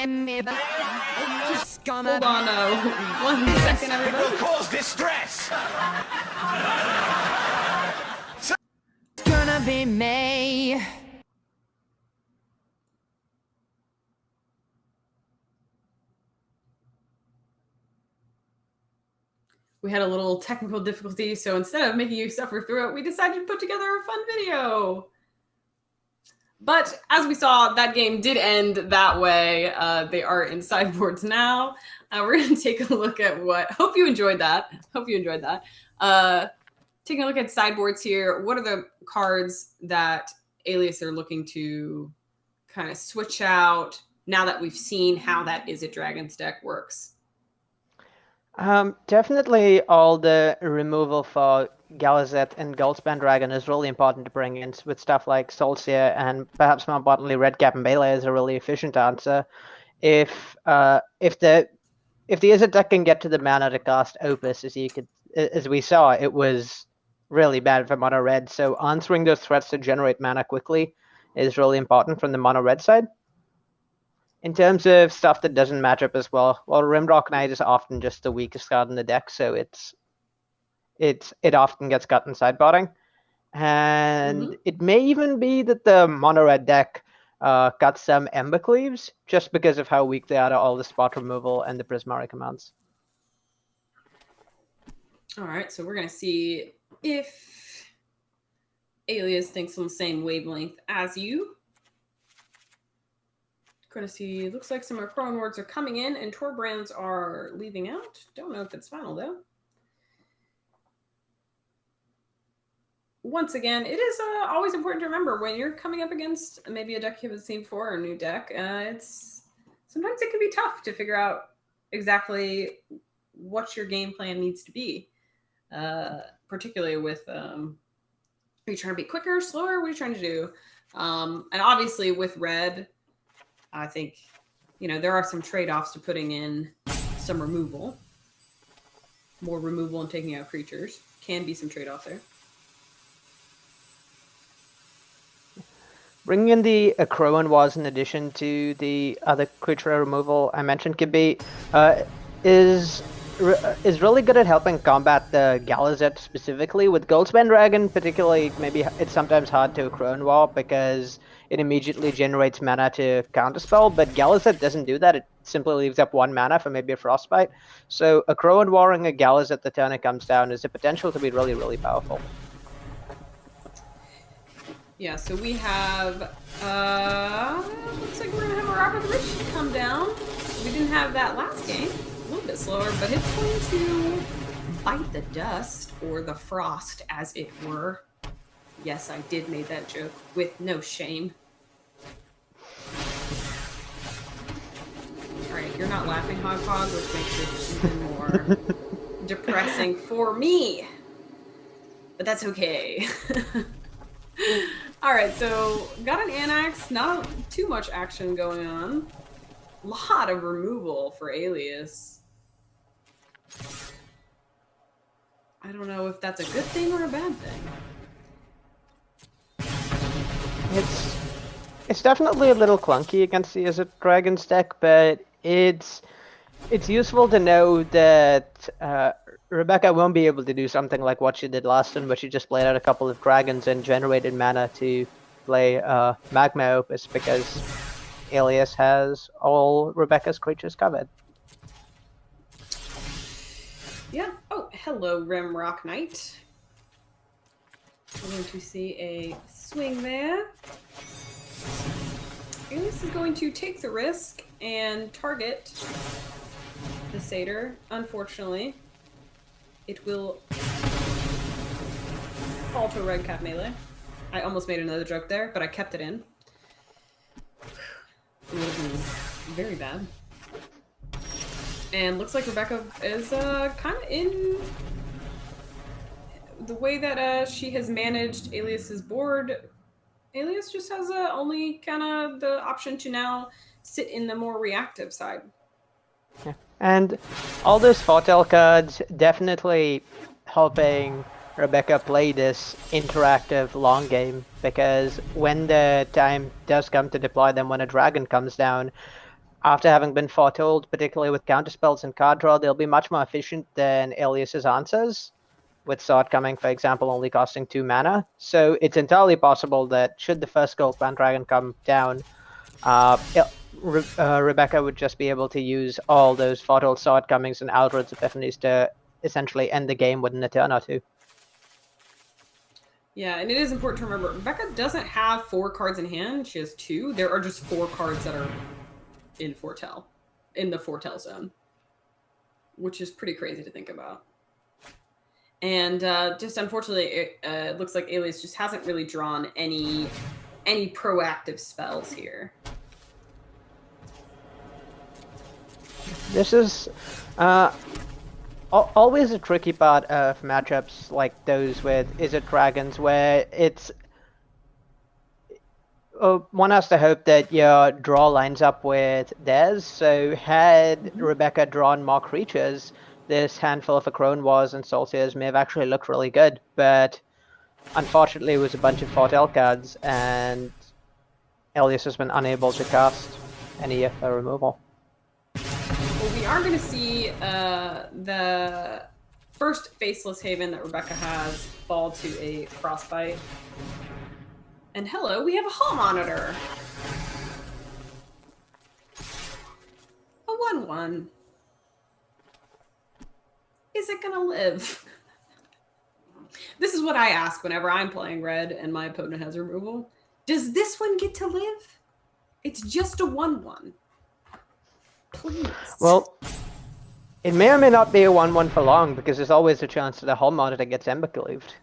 S2: And
S5: just gonna
S1: Hold on 1 second, everybody.
S4: Who caused distress?
S5: gonna be me.
S1: We had a little technical difficulty, so instead of making you suffer through it, we decided to put together a fun video. But as we saw, that game did end that way. They are in sideboards now. We're going to take a look at what... Hope you enjoyed that. Taking a look at sideboards here. What are the cards that Alias are looking to kind of switch out now that we've seen how that Is It Dragons deck works?
S2: Definitely all the removal for Galazet and Goldspan Dragon is really important to bring in with stuff like Solskjaer, and perhaps more importantly, Red Cap and Melee is a really efficient answer. If the Izzet deck can get to the mana to cast Opus, as we saw, it was really bad for mono red. So answering those threats to generate mana quickly is really important from the mono red side. In terms of stuff that doesn't match up as well, Rimrock Knight is often just the weakest card in the deck, so it often gets cut in sideboarding. And it may even be that the mono red deck got some Ember Cleaves just because of how weak they are to all the spot removal and the Prismari commands.
S1: All right, so we're going to see if Alias thinks on the same wavelength as you. Going to see, looks like some of our Crone words are coming in and Torbrands are leaving out. Don't know if it's final though. Once again, it is always important to remember when you're coming up against maybe a deck you haven't seen before or a new deck. Sometimes it can be tough to figure out exactly what your game plan needs to be. Particularly with, are you trying to be quicker, slower? What are you trying to do? And obviously with red, I think, there are some trade-offs to putting in some removal. More removal and taking out creatures. Can be some trade-offs there.
S2: Bringing in the Akroan was in addition to the other creature removal I mentioned could be is really good at helping combat the Galazet specifically. With Goldspan Dragon particularly, maybe it's sometimes hard to Akroan War because it immediately generates mana to counterspell, but Galazet doesn't do that. It simply leaves up 1 mana for maybe a Frostbite. So Akroan Warring a Galazet the turn it comes down is a potential to be really, really powerful.
S1: Yeah, so we have, looks like we're going to have a Robert the Rich come down. We didn't have that last game. A little bit slower, but it's going to bite the dust, or the frost, as it were. Yes, I did make that joke with no shame. Alright, you're not laughing, Hogpog, which makes this even more depressing for me. But that's okay. Alright, so got an Anax, not too much action going on. A lot of removal for Alias. I don't know if that's a good thing or a bad thing.
S2: It's definitely a little clunky against the Izzet Dragon's deck, but it's useful to know that Rebecca won't be able to do something like what she did last time, where she just played out a couple of dragons and generated mana to play Magma Opus, because Alias has all Rebecca's creatures covered.
S1: Yeah. Oh, hello, Rimrock Knight. We're going to see a swing there. Alias is going to take the risk and target the Satyr. Unfortunately, it will fall to a Red Cap melee. I almost made another joke there, but I kept it in. It would have been very bad. And looks like Rebecca is kind of in the way that she has managed Alias's board. Alias just has only kind of the option to now sit in the more reactive side.
S2: Yeah. And all those Foretell cards definitely helping Rebecca play this interactive long game, because when the time does come to deploy them, when a dragon comes down, after having been foretold, particularly with counterspells and card draw, they'll be much more efficient than Alias's answers, with Sword coming, for example, only costing 2 mana. So it's entirely possible that should the first Goldspan Dragon come down, Rebecca would just be able to use all those foretold Sword comings and Aldred's Epiphanies to essentially end the game within a turn or two.
S1: Yeah, and it is important to remember, Rebecca doesn't have 4 cards in hand. She has 2. There are just 4 cards that are in Foretell, in the Foretell zone, which is pretty crazy to think about. And just unfortunately, it looks like Alias just hasn't really drawn any proactive spells here.
S2: This is always a tricky part of matchups like those with Is It Dragons, where it's one has to hope that your draw lines up with theirs. So had Rebecca drawn more creatures, this handful of Acrone Wars and Solstiers may have actually looked really good, but unfortunately it was a bunch of Fort Elk cards, and Elias has been unable to cast any removal.
S1: Well, we are going to see the first Faceless Haven that Rebecca has fall to a Frostbite. And hello, we have a Hall Monitor. A 1/1. Is it going to live? This is what I ask whenever I'm playing red and my opponent has removal. Does this one get to live? It's just a 1/1. Please.
S2: Well, it may or may not be a 1/1 for long, because there's always a chance that a Hall Monitor gets Embercleaved.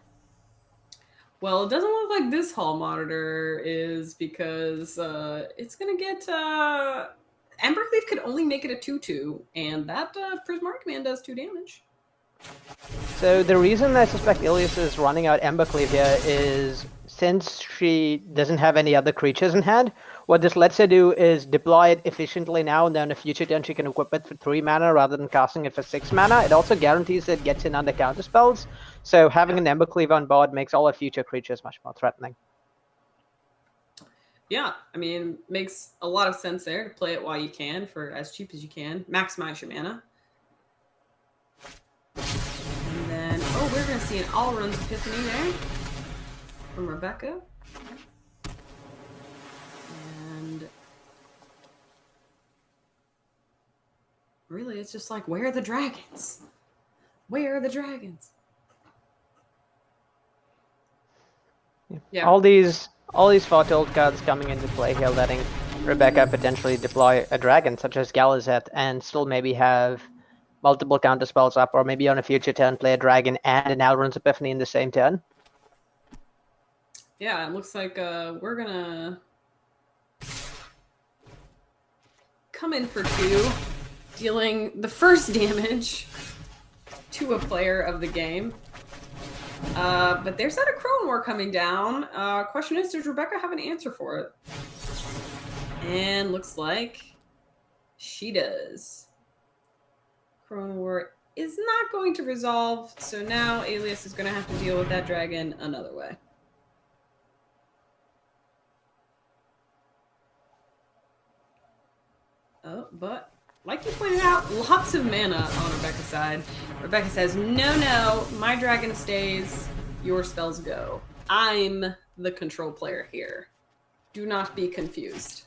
S1: Well, it doesn't look like this Hall Monitor is, because it's going to get... Embercleave could only make it a 2/2, and that Prismari Command does 2 damage.
S2: So the reason I suspect Ilias is running out Embercleave here is, since she doesn't have any other creatures in hand, what this lets her do is deploy it efficiently now, and then in a future turn she can equip it for 3 mana rather than casting it for 6 mana. It also guarantees it gets in under counter spells, so having an Embercleave on board makes all her future creatures much more threatening.
S1: Yeah, I mean, makes a lot of sense there to play it while you can for as cheap as you can. Maximize your mana. And then, oh, we're going to see an All-Runs Epiphany there from Rebecca. And really, it's just like, where are the dragons? Where are the dragons? Yeah.
S2: All these Fort Old cards coming into play here, letting Rebecca potentially deploy a dragon such as Galazeth and still maybe have multiple counter spells up, or maybe on a future turn play a dragon and an Alrund's Epiphany in the same turn.
S1: Yeah, it looks like we're gonna come in for 2, dealing the first damage to a player of the game. But there's that Acrone War coming down. Question is, does Rebecca have an answer for it? And looks like she does. Acrone War is not going to resolve, so now Alias is going to have to deal with that dragon another way. Oh, but like you pointed out, lots of mana on Rebecca's side. Rebecca says, no, my dragon stays, your spells go. I'm the control player here. Do not be confused.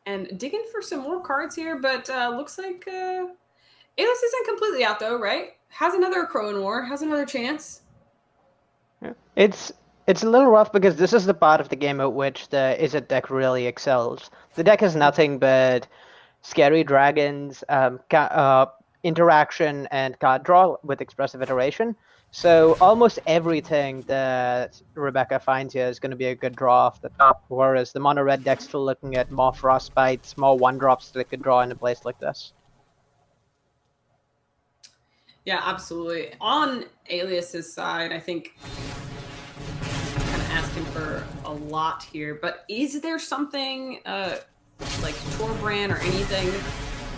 S1: And digging for some more cards here, but looks like Alice isn't completely out though, right? Has another Acrone War, has another chance.
S2: Yeah. It's a little rough, because this is the part of the game at which the Is It deck really excels. The deck has nothing but scary dragons, interaction, and card draw with expressive iteration. So almost everything that Rebecca finds here is going to be a good draw off the top, whereas the mono red deck's still looking at more Frostbites, more 1-drops that it could draw in a place like this.
S1: Yeah, absolutely. On Alias's side, I think kind of asking for a lot here, but is there something like Torbrand or anything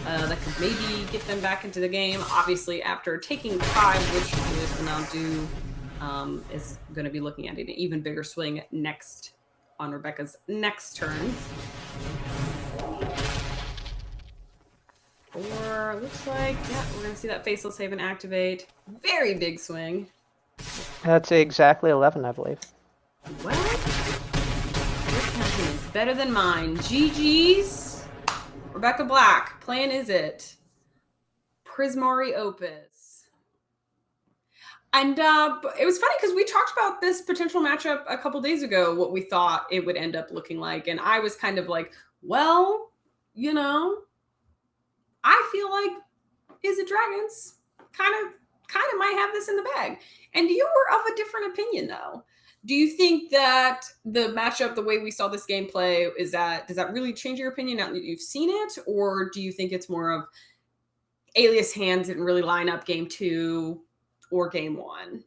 S1: that could maybe get them back into the game? Obviously, after taking 5, which Alias will now do, is going to be looking at an even bigger swing next on Rebecca's next turn. Or looks like, yeah, we're going to see that Faceless Haven activate. Very big swing.
S2: That's exactly 11, I believe.
S1: What? Your countenance better than mine. GG's. Rebecca Black. Plan is it. Prismari Opus. And it was funny because we talked about this potential matchup a couple days ago, what we thought it would end up looking like. And I was kind of like, well, you know, I feel like Is It Dragons kind of might have this in the bag. And you were of a different opinion, though. Do you think that the matchup, the way we saw this game play, does that really change your opinion now that you've seen it? Or do you think it's more of Alias hands didn't really line up game 2 or game 1?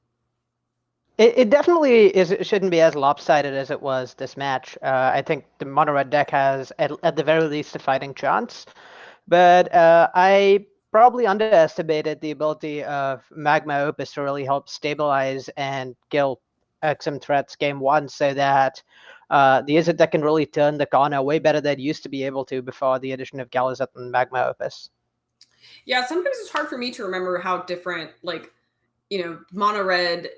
S2: It definitely it shouldn't be as lopsided as it was this match. I think the mono red deck has at the very least a fighting chance, but I probably underestimated the ability of Magma Opus to really help stabilize and kill XM threats game 1, so that the Izzet deck can really turn the corner way better than it used to be able to before the addition of Galazet and Magma Opus.
S1: Yeah, sometimes it's hard for me to remember how different, like, mono red,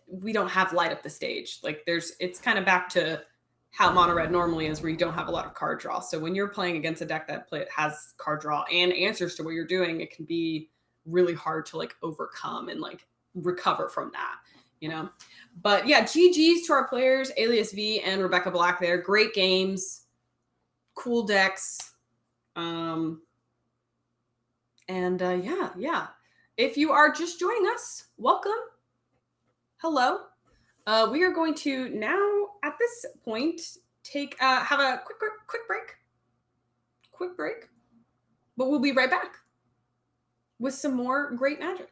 S1: we don't have light up the stage. Like it's kind of back to how mono red normally is, where you don't have a lot of card draw. So when you're playing against a deck that has card draw and answers to what you're doing, it can be really hard to like overcome and like recover from that, But yeah, GG's to our players, Alias V and Rebecca Black there. Great games, cool decks. Yeah. If you are just joining us, welcome. Hello. We are going to now, at this point, have a quick break, but we'll be right back with some more great magic.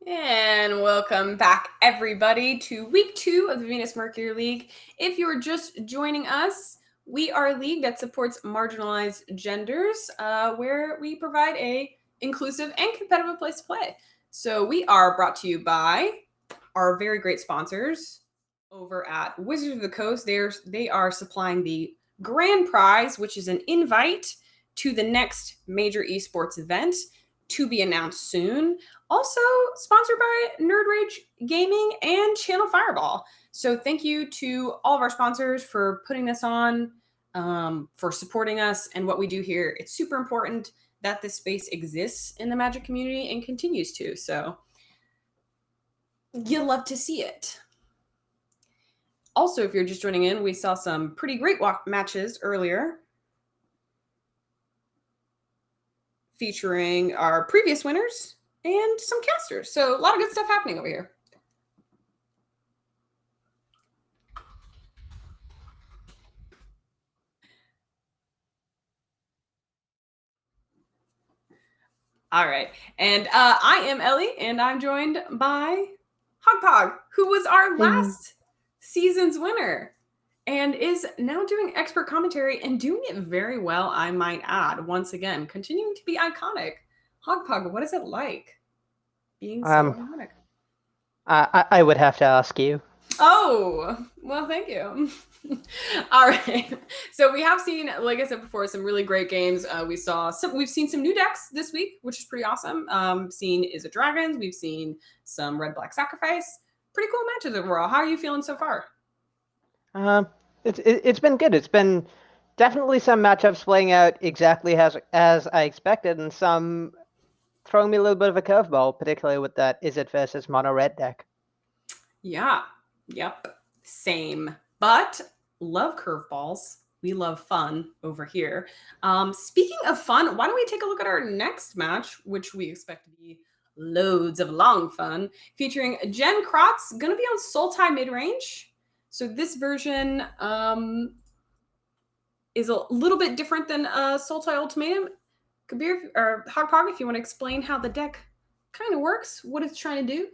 S1: And welcome back, everybody, to week 2 of the Venus Mercury League. If you're just joining us, we are a league that supports marginalized genders, where we provide a inclusive and competitive place to play. So we are brought to you by our very great sponsors over at Wizards of the Coast. They are supplying the grand prize, which is an invite to the next major esports event to be announced soon. Also sponsored by Nerd Rage Gaming and Channel Fireball. So thank you to all of our sponsors for putting this on, for supporting us and what we do here. It's super important that this space exists in the Magic community and continues to. So you'll love to see it. Also, if you're just joining in, we saw some pretty great matches earlier featuring our previous winners and some casters. So a lot of good stuff happening over here. All right. And I am Ellie, and I'm joined by Hogpog, who was our last season's winner and is now doing expert commentary and doing it very well, I might add. Once again, continuing to be iconic. Hogpog, what is it like being so iconic?
S2: I would have to ask you.
S1: Oh, well, thank you. All right. So we have seen, like I said before, some really great games. We've seen some new decks this week, which is pretty awesome. Seen Is It Dragons. We've seen some Red Black Sacrifice. Pretty cool matches overall. How are you feeling so far?
S2: It's been good. It's been definitely some matchups playing out exactly as I expected, and some throwing me a little bit of a curveball, particularly with that Is It versus Mono Red deck.
S1: Yeah. Yep. Same. But love curveballs. We love fun over here. Speaking of fun, why don't we take a look at our next match, which we expect to be loads of long fun, featuring Jen Krotz, going to be on Sultai midrange. So this version is a little bit different than Sultai Ultimatum. Kabir or Hogpog, if you want to explain how the deck kind of works, what it's trying to do.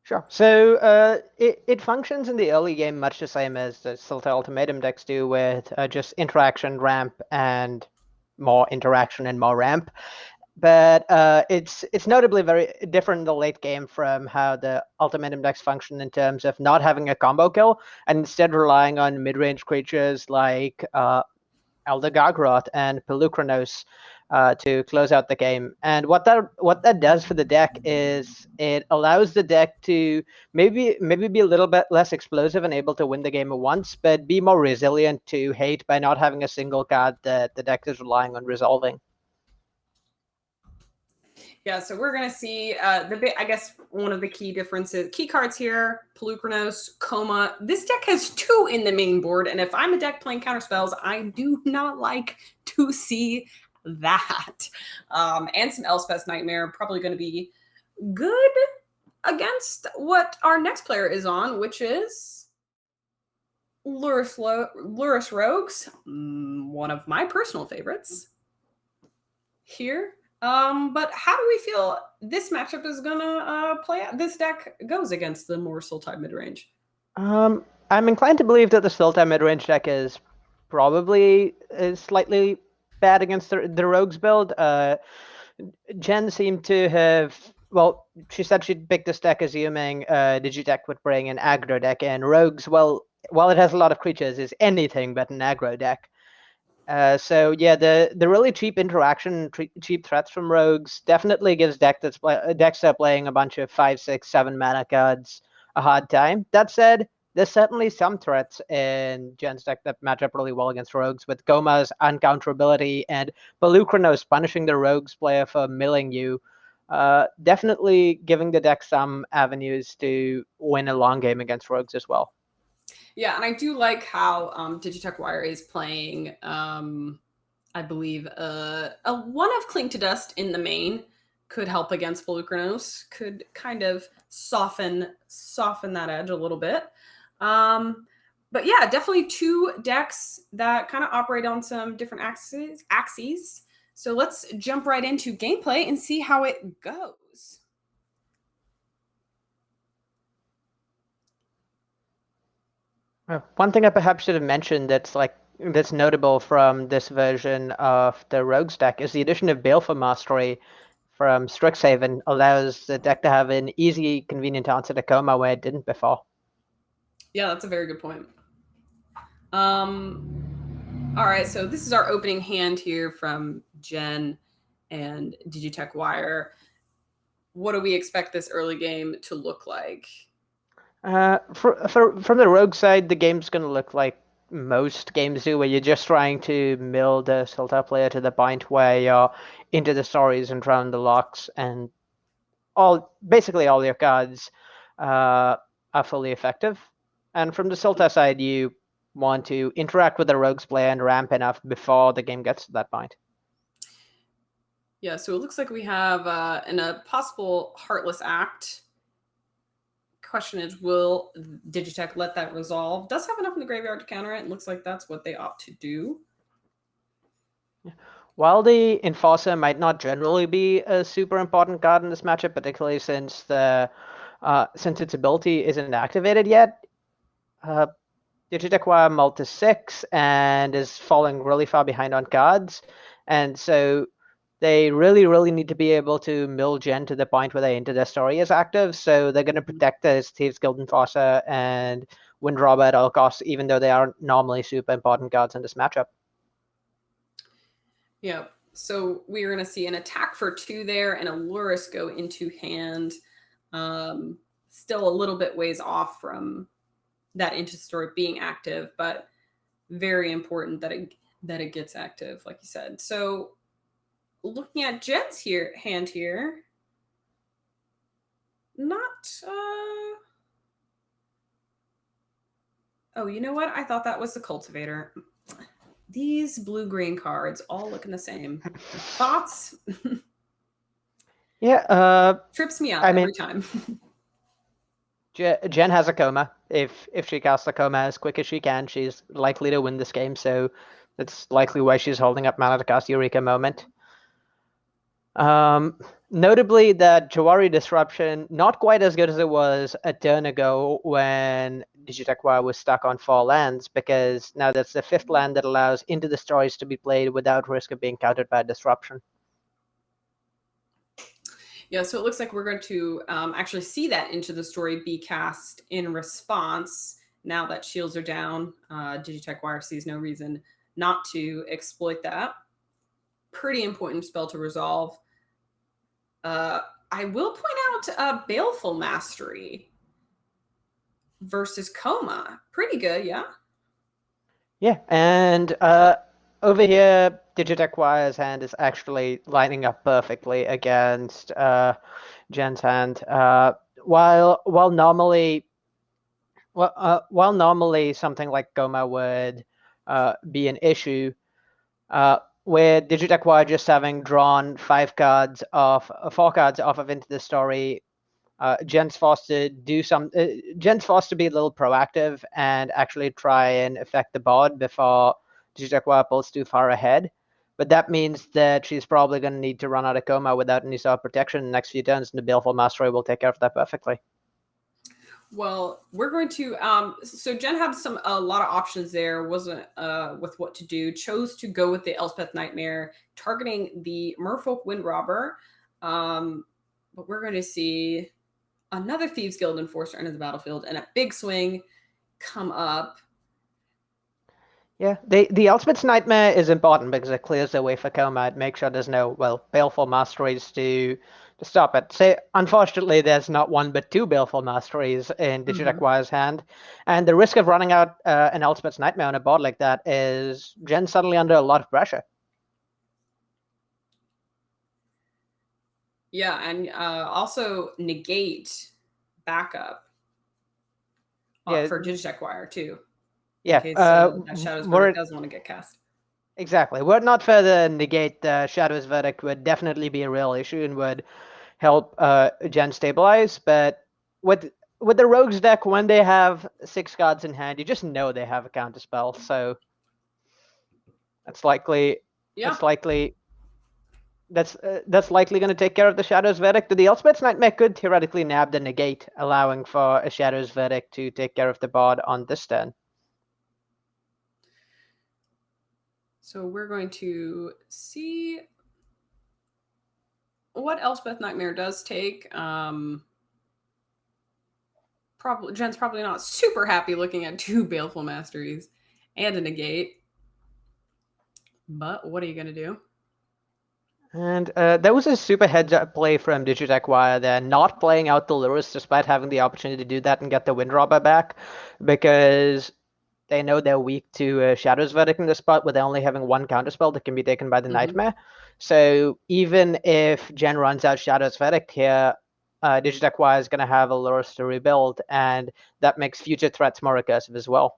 S2: Sure. So it functions in the early game much the same as the Sultai Ultimatum decks do, with just interaction, ramp, and more interaction and more ramp. But it's notably very different in the late game from how the Ultimatum decks function in terms of not having a combo kill and instead relying on mid-range creatures like Elder Gargroth and Pelucranos to close out the game. And what that does for the deck is it allows the deck to maybe be a little bit less explosive and able to win the game at once, but be more resilient to hate by not having a single card that the deck is relying on resolving.
S1: Yeah, so we're gonna see I guess one of the key cards here: Pelucranos, Coma. This deck has 2 in the main board, and if I'm a deck playing counter spells, I do not like to see that. And some Elspeth's Nightmare, probably going to be good against what our next player is on, which is Lurrus Rogues, one of my personal favorites here. But how do we feel this matchup is gonna play out? This deck goes against the more Sultai midrange.
S2: I'm inclined to believe that the Sultai midrange deck is probably slightly bad against the Rogues build. Jen seemed to have, well, she said she'd pick this deck assuming Digideck would bring an aggro deck in. Rogues, well, while it has a lot of creatures, is anything but an aggro deck. So yeah, the really cheap interaction, cheap threats from Rogues definitely gives decks that are playing a bunch of 5, 6, 7 mana cards a hard time. That said, there's certainly some threats in Jen's deck that match up really well against Rogues, with Goma's uncounterability and Pelucranos punishing the Rogues player for milling you. Definitely giving the deck some avenues to win a long game against Rogues as well.
S1: Yeah, and I do like how Digitech Wire is playing, I believe, a one of Cling to Dust in the main could help against Pelucranos, could kind of soften that edge a little bit. But yeah, definitely 2 decks that kind of operate on some different axes. So let's jump right into gameplay and see how it goes.
S2: One thing I perhaps should have mentioned that's notable from this version of the Rogues deck is the addition of Baleful Mastery from Strixhaven allows the deck to have an easy, convenient answer to Coma where it didn't before.
S1: Yeah, that's a very good point. All right, so this is our opening hand here from Jen and Digitech Wire. What do we expect this early game to look like?
S2: From the rogue side, the game's going to look like most games do, where you're just trying to mill the Sultai player to the point where you're into the stories and round the locks, and basically all your cards are fully effective. And from the Sultai side, you want to interact with the rogue's player and ramp enough before the game gets to that point.
S1: Yeah, so it looks like we have in a possible Heartless Act. Question is, will Digitech let that resolve? Does have enough in the graveyard to counter it. It looks like that's what they opt to do.
S2: While the Enforcer might not generally be a super important card in this matchup, particularly since its ability isn't activated yet, Digitech Wire mulled to 6 and is falling really far behind on cards, and so they really need to be able to mill Gen to the point where they enter their story as active. So they're going to protect the Thieves Guild Enforcer and Wind Robber at all costs, even though they aren't normally super important cards in this matchup.
S1: Yeah, so we're going to see an attack for 2 there and a Lurrus go into hand. Still a little bit ways off from that into story being active, but very important that it gets active, like you said. So looking at Jen's hand here, not oh, you know what? I thought that was the Cultivator. These blue-green cards all looking the same. Thoughts?
S2: Yeah,
S1: trips me out every time.
S2: Jen has a Coma. If she casts a Coma as quick as she can, she's likely to win this game. So that's likely why she's holding up mana to cast Eureka Moment. Notably, that Jawari Disruption, not quite as good as it was a turn ago when Digitech Wire was stuck on 4 lands, because now that's the 5th land that allows Into the Stories to be played without risk of being countered by Disruption.
S1: Yeah, so it looks like we're going to actually see that Into the Story be cast in response. Now that shields are down, Digitech Wire sees no reason not to exploit that. Pretty important spell to resolve. I will point out Baleful Mastery versus Coma. Pretty good, yeah?
S2: Yeah, and over here, Digitech Wire's hand is actually lining up perfectly against Jen's hand. While normally something like Coma would be an issue, where Digitech Wire just having drawn 4 cards off of Into the Story, Jen's forced to be a little proactive and actually try and affect the board before Digitech Wire pulls too far ahead. But that means that she's probably going to need to run out of Coma without any sort of protection in the next few turns, and the Baleful Mastery will take care of that perfectly.
S1: Well, we're going to so Jen had a lot of options there, wasn't with what to do, chose to go with the Elspeth Nightmare, targeting the Merfolk Wind Robber. But we're going to see another Thieves Guild Enforcer enter the battlefield and a big swing come up.
S2: Yeah, the Elspeth's Nightmare is important because it clears the way for Coma. It makes sure there's no, Baleful Masteries to stop it. Say, unfortunately, there's not 1 but 2 Baleful Masteries in Digitech Wire's hand. And the risk of running out an Elspeth's Nightmare on a board like that is Jen suddenly under a lot of pressure.
S1: Yeah, and also negate backup for Digitech Wire, too.
S2: Yeah,
S1: in case that Shadow's Verdict doesn't want to get cast.
S2: Exactly. Were it not for the negate, Shadow's Verdict would definitely be a real issue and would help Jen stabilize. But with the Rogues deck, when they have 6 cards in hand, you just know they have a counter spell. So that's likely.
S1: Yeah.
S2: That's likely going to take care of the Shadow's Verdict. The Elspeth's Nightmare could theoretically nab the negate, allowing for a Shadow's Verdict to take care of the board on this turn. So
S1: we're going to see. what Elspeth Nightmare does take, Jen's probably not super happy looking at 2 Baleful Masteries and a negate. But what are you going to do?
S2: And that was a super heads-up play from Digitech Wire there, not playing out the Lurus despite having the opportunity to do that and get the Windrobber back, because they know they're weak to Shadow's Verdict in this spot, with only having one counterspell that can be taken by the Nightmare. So even if Jen runs out Shadow's Verdict here, Digitech Wire is going to have a Lurus to rebuild, and that makes future threats more recursive as well.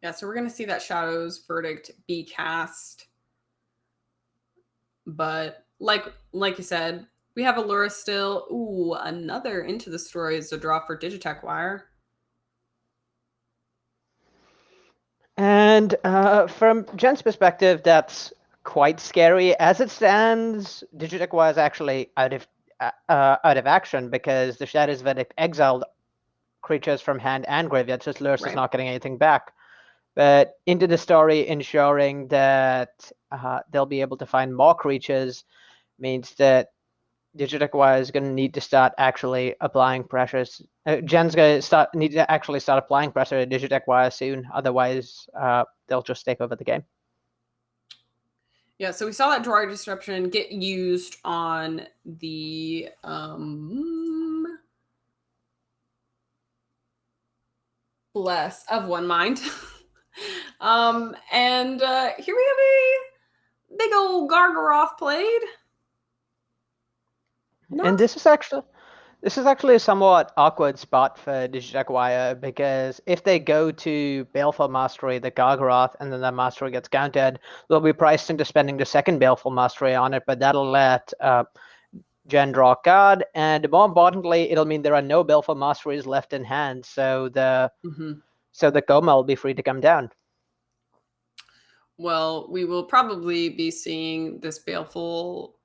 S1: Yeah, so we're going to see that Shadow's Verdict be cast. But like you said, we have Allura still. Ooh, another Into the Story is a draw for Digitech Wire.
S2: And from Jen's perspective, that's quite scary. As it stands, Digitech Wire is actually out of action because the Shadow's Verdict exiled creatures from hand and graveyard, so Lurus is not getting anything back. But Into the Story ensuring that they'll be able to find more creatures means that Digitech Wire is going to need to start actually applying pressures. Jen's going to need to actually start applying pressure to Digitech Wire soon. Otherwise, they'll just take over the game.
S1: Yeah, so we saw that Draw Disruption get used on the Bless of One Mind. And here we have a big old Gargaroth played.
S2: And this is actually a somewhat awkward spot for Digitech Wire, because if they go to Baleful Mastery, the Gargaroth, and then the Mastery gets countered, they'll be priced into spending the second Baleful Mastery on it, but that'll let Jen draw a card, and more importantly, it'll mean there are no Baleful Masteries left in hand, so the Coma will be free to come down.
S1: Well, we will probably be seeing this Baleful.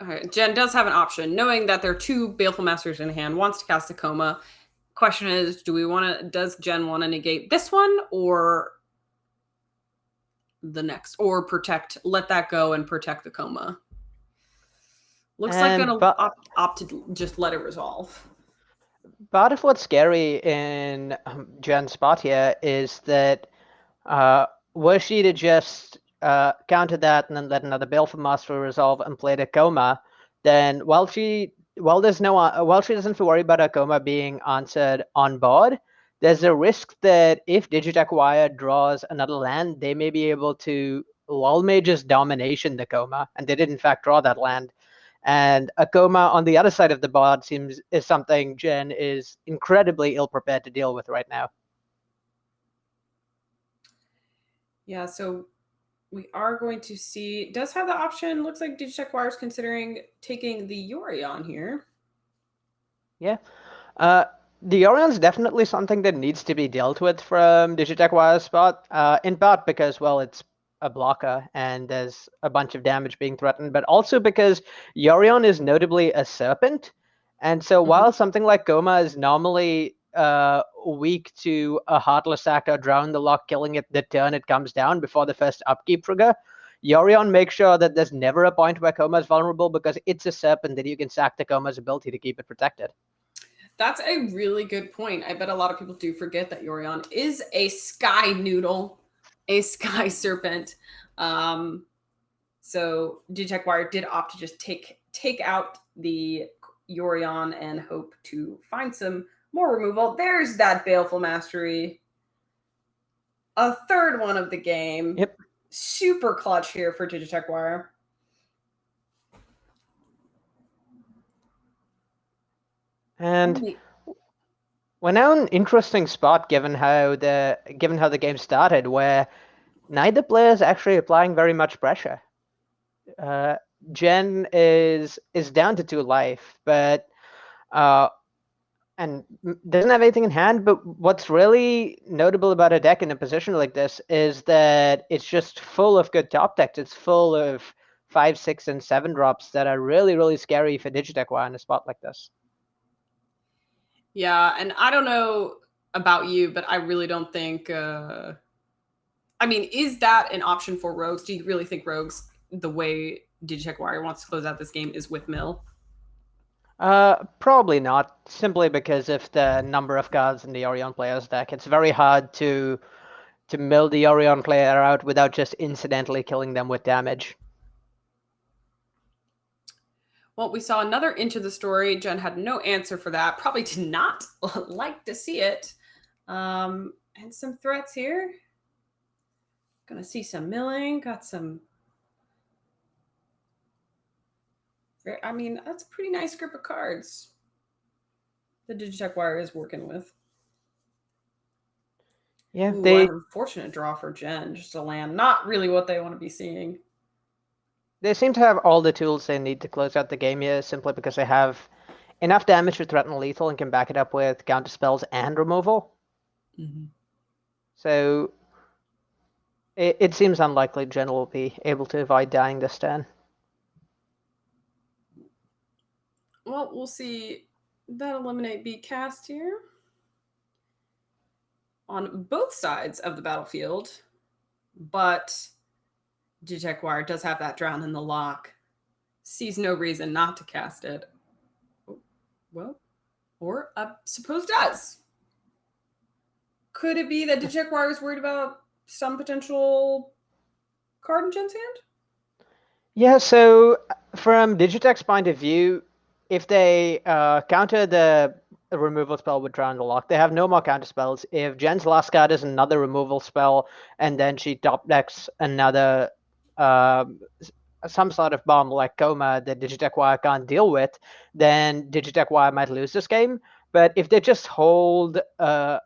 S1: Okay, Jen does have an option, knowing that there are 2 Baleful Masters in hand, wants to cast a Coma. Question is, does Jen want to negate this one or the next, or let that go and protect the Coma? Looks like gonna opt to just let it resolve.
S2: Part of what's scary in Jen's spot here is that were she to just counter that and then let another Baleful Master resolve and play the Coma, then while she doesn't have to worry about her Coma being answered on board, there's a risk that if Digitech Wire draws another land, they may be able to lull Mage's Domination the Coma, and they did in fact draw that land. And a Coma on the other side of the board is something Jen is incredibly ill prepared to deal with right now.
S1: Yeah, so we are going to see, does have the option. Looks like Digitech Wire is considering taking the Yorion here.
S2: Yeah. The Yorion's definitely something that needs to be dealt with from Digitech Wire's spot, in part because, well, it's a blocker and there's a bunch of damage being threatened, but also because Yorion is notably a serpent. And so while something like Coma is normally weak to a Heartless Act or Drown the Lock, killing it the turn it comes down before the first upkeep trigger, Yorion makes sure that there's never a point where Coma is vulnerable because it's a serpent that you can sack the Coma's ability to keep it protected.
S1: That's a really good point. I bet a lot of people do forget that Yorion is a sky noodle, a sky serpent. So Digitech Wire did opt to just take out the Yorion and hope to find some more removal. There's that Baleful Mastery. A third one of the game.
S2: Yep.
S1: Super clutch here for Digitech Wire.
S2: And we're now in an interesting spot given how the game started, where neither player is actually applying very much pressure. Jen is down to 2 life, but and doesn't have anything in hand. But what's really notable about a deck in a position like this is that it's just full of good top decks. It's full of 5, 6, and 7 drops that are really, really scary for Digitech Wire in a spot like this.
S1: Yeah, and I don't know about you, but I really don't think I mean, is that an option for rogues? Do you really think rogues, the way Digitech Wire wants to close out this game, is with mill?
S2: Probably not, simply because of the number of cards in the Orion player's deck. It's very hard to mill the Orion player out without just incidentally killing them with damage.
S1: Well, we saw another Into the Story. Jen had no answer for that. Probably did not like to see it. And some threats here. Gonna see some milling. Got some. I mean, that's a pretty nice group of cards the Digitech Wire is working with.
S2: Yeah,
S1: Ooh,
S2: they
S1: an unfortunate draw for Jen. Just a land. Not really what they want to be seeing.
S2: they seem to have all the tools they need to close out the game here, simply because they have enough damage to threaten lethal and can back it up with counter spells and removal.
S1: Mm-hmm.
S2: So it seems unlikely Jen will be able to avoid dying this turn.
S1: Well, we'll see. That eliminate be cast here. On both sides of the battlefield, but Digitech Wire does have that drown in the lock. Sees no reason not to cast it. Well, or I suppose does. Could it be that Digitech Wire is worried about some potential card in Jen's hand?
S2: Yeah, so from Digitech's point of view, if they counter the removal spell with Drown the Lock, they have no more counter spells. If Jen's last card is another removal spell, and then she top decks another some sort of bomb like Coma that Digitech Wire can't deal with, then Digitech Wire might lose this game. But if they just hold the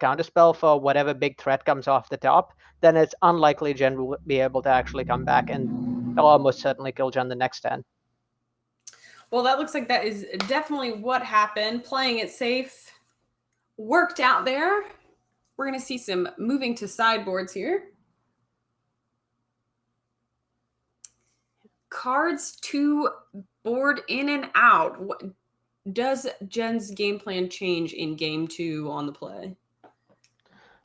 S2: counterspell for whatever big threat comes off the top, then it's unlikely Jen will be able to actually come back, and they'll almost certainly kill Jen the next turn.
S1: Well, that looks like that is definitely what happened. Playing it safe worked out there. We're going to see some moving to sideboards here. Cards to board in and out. Does Jen's game plan change in game 2 on the play?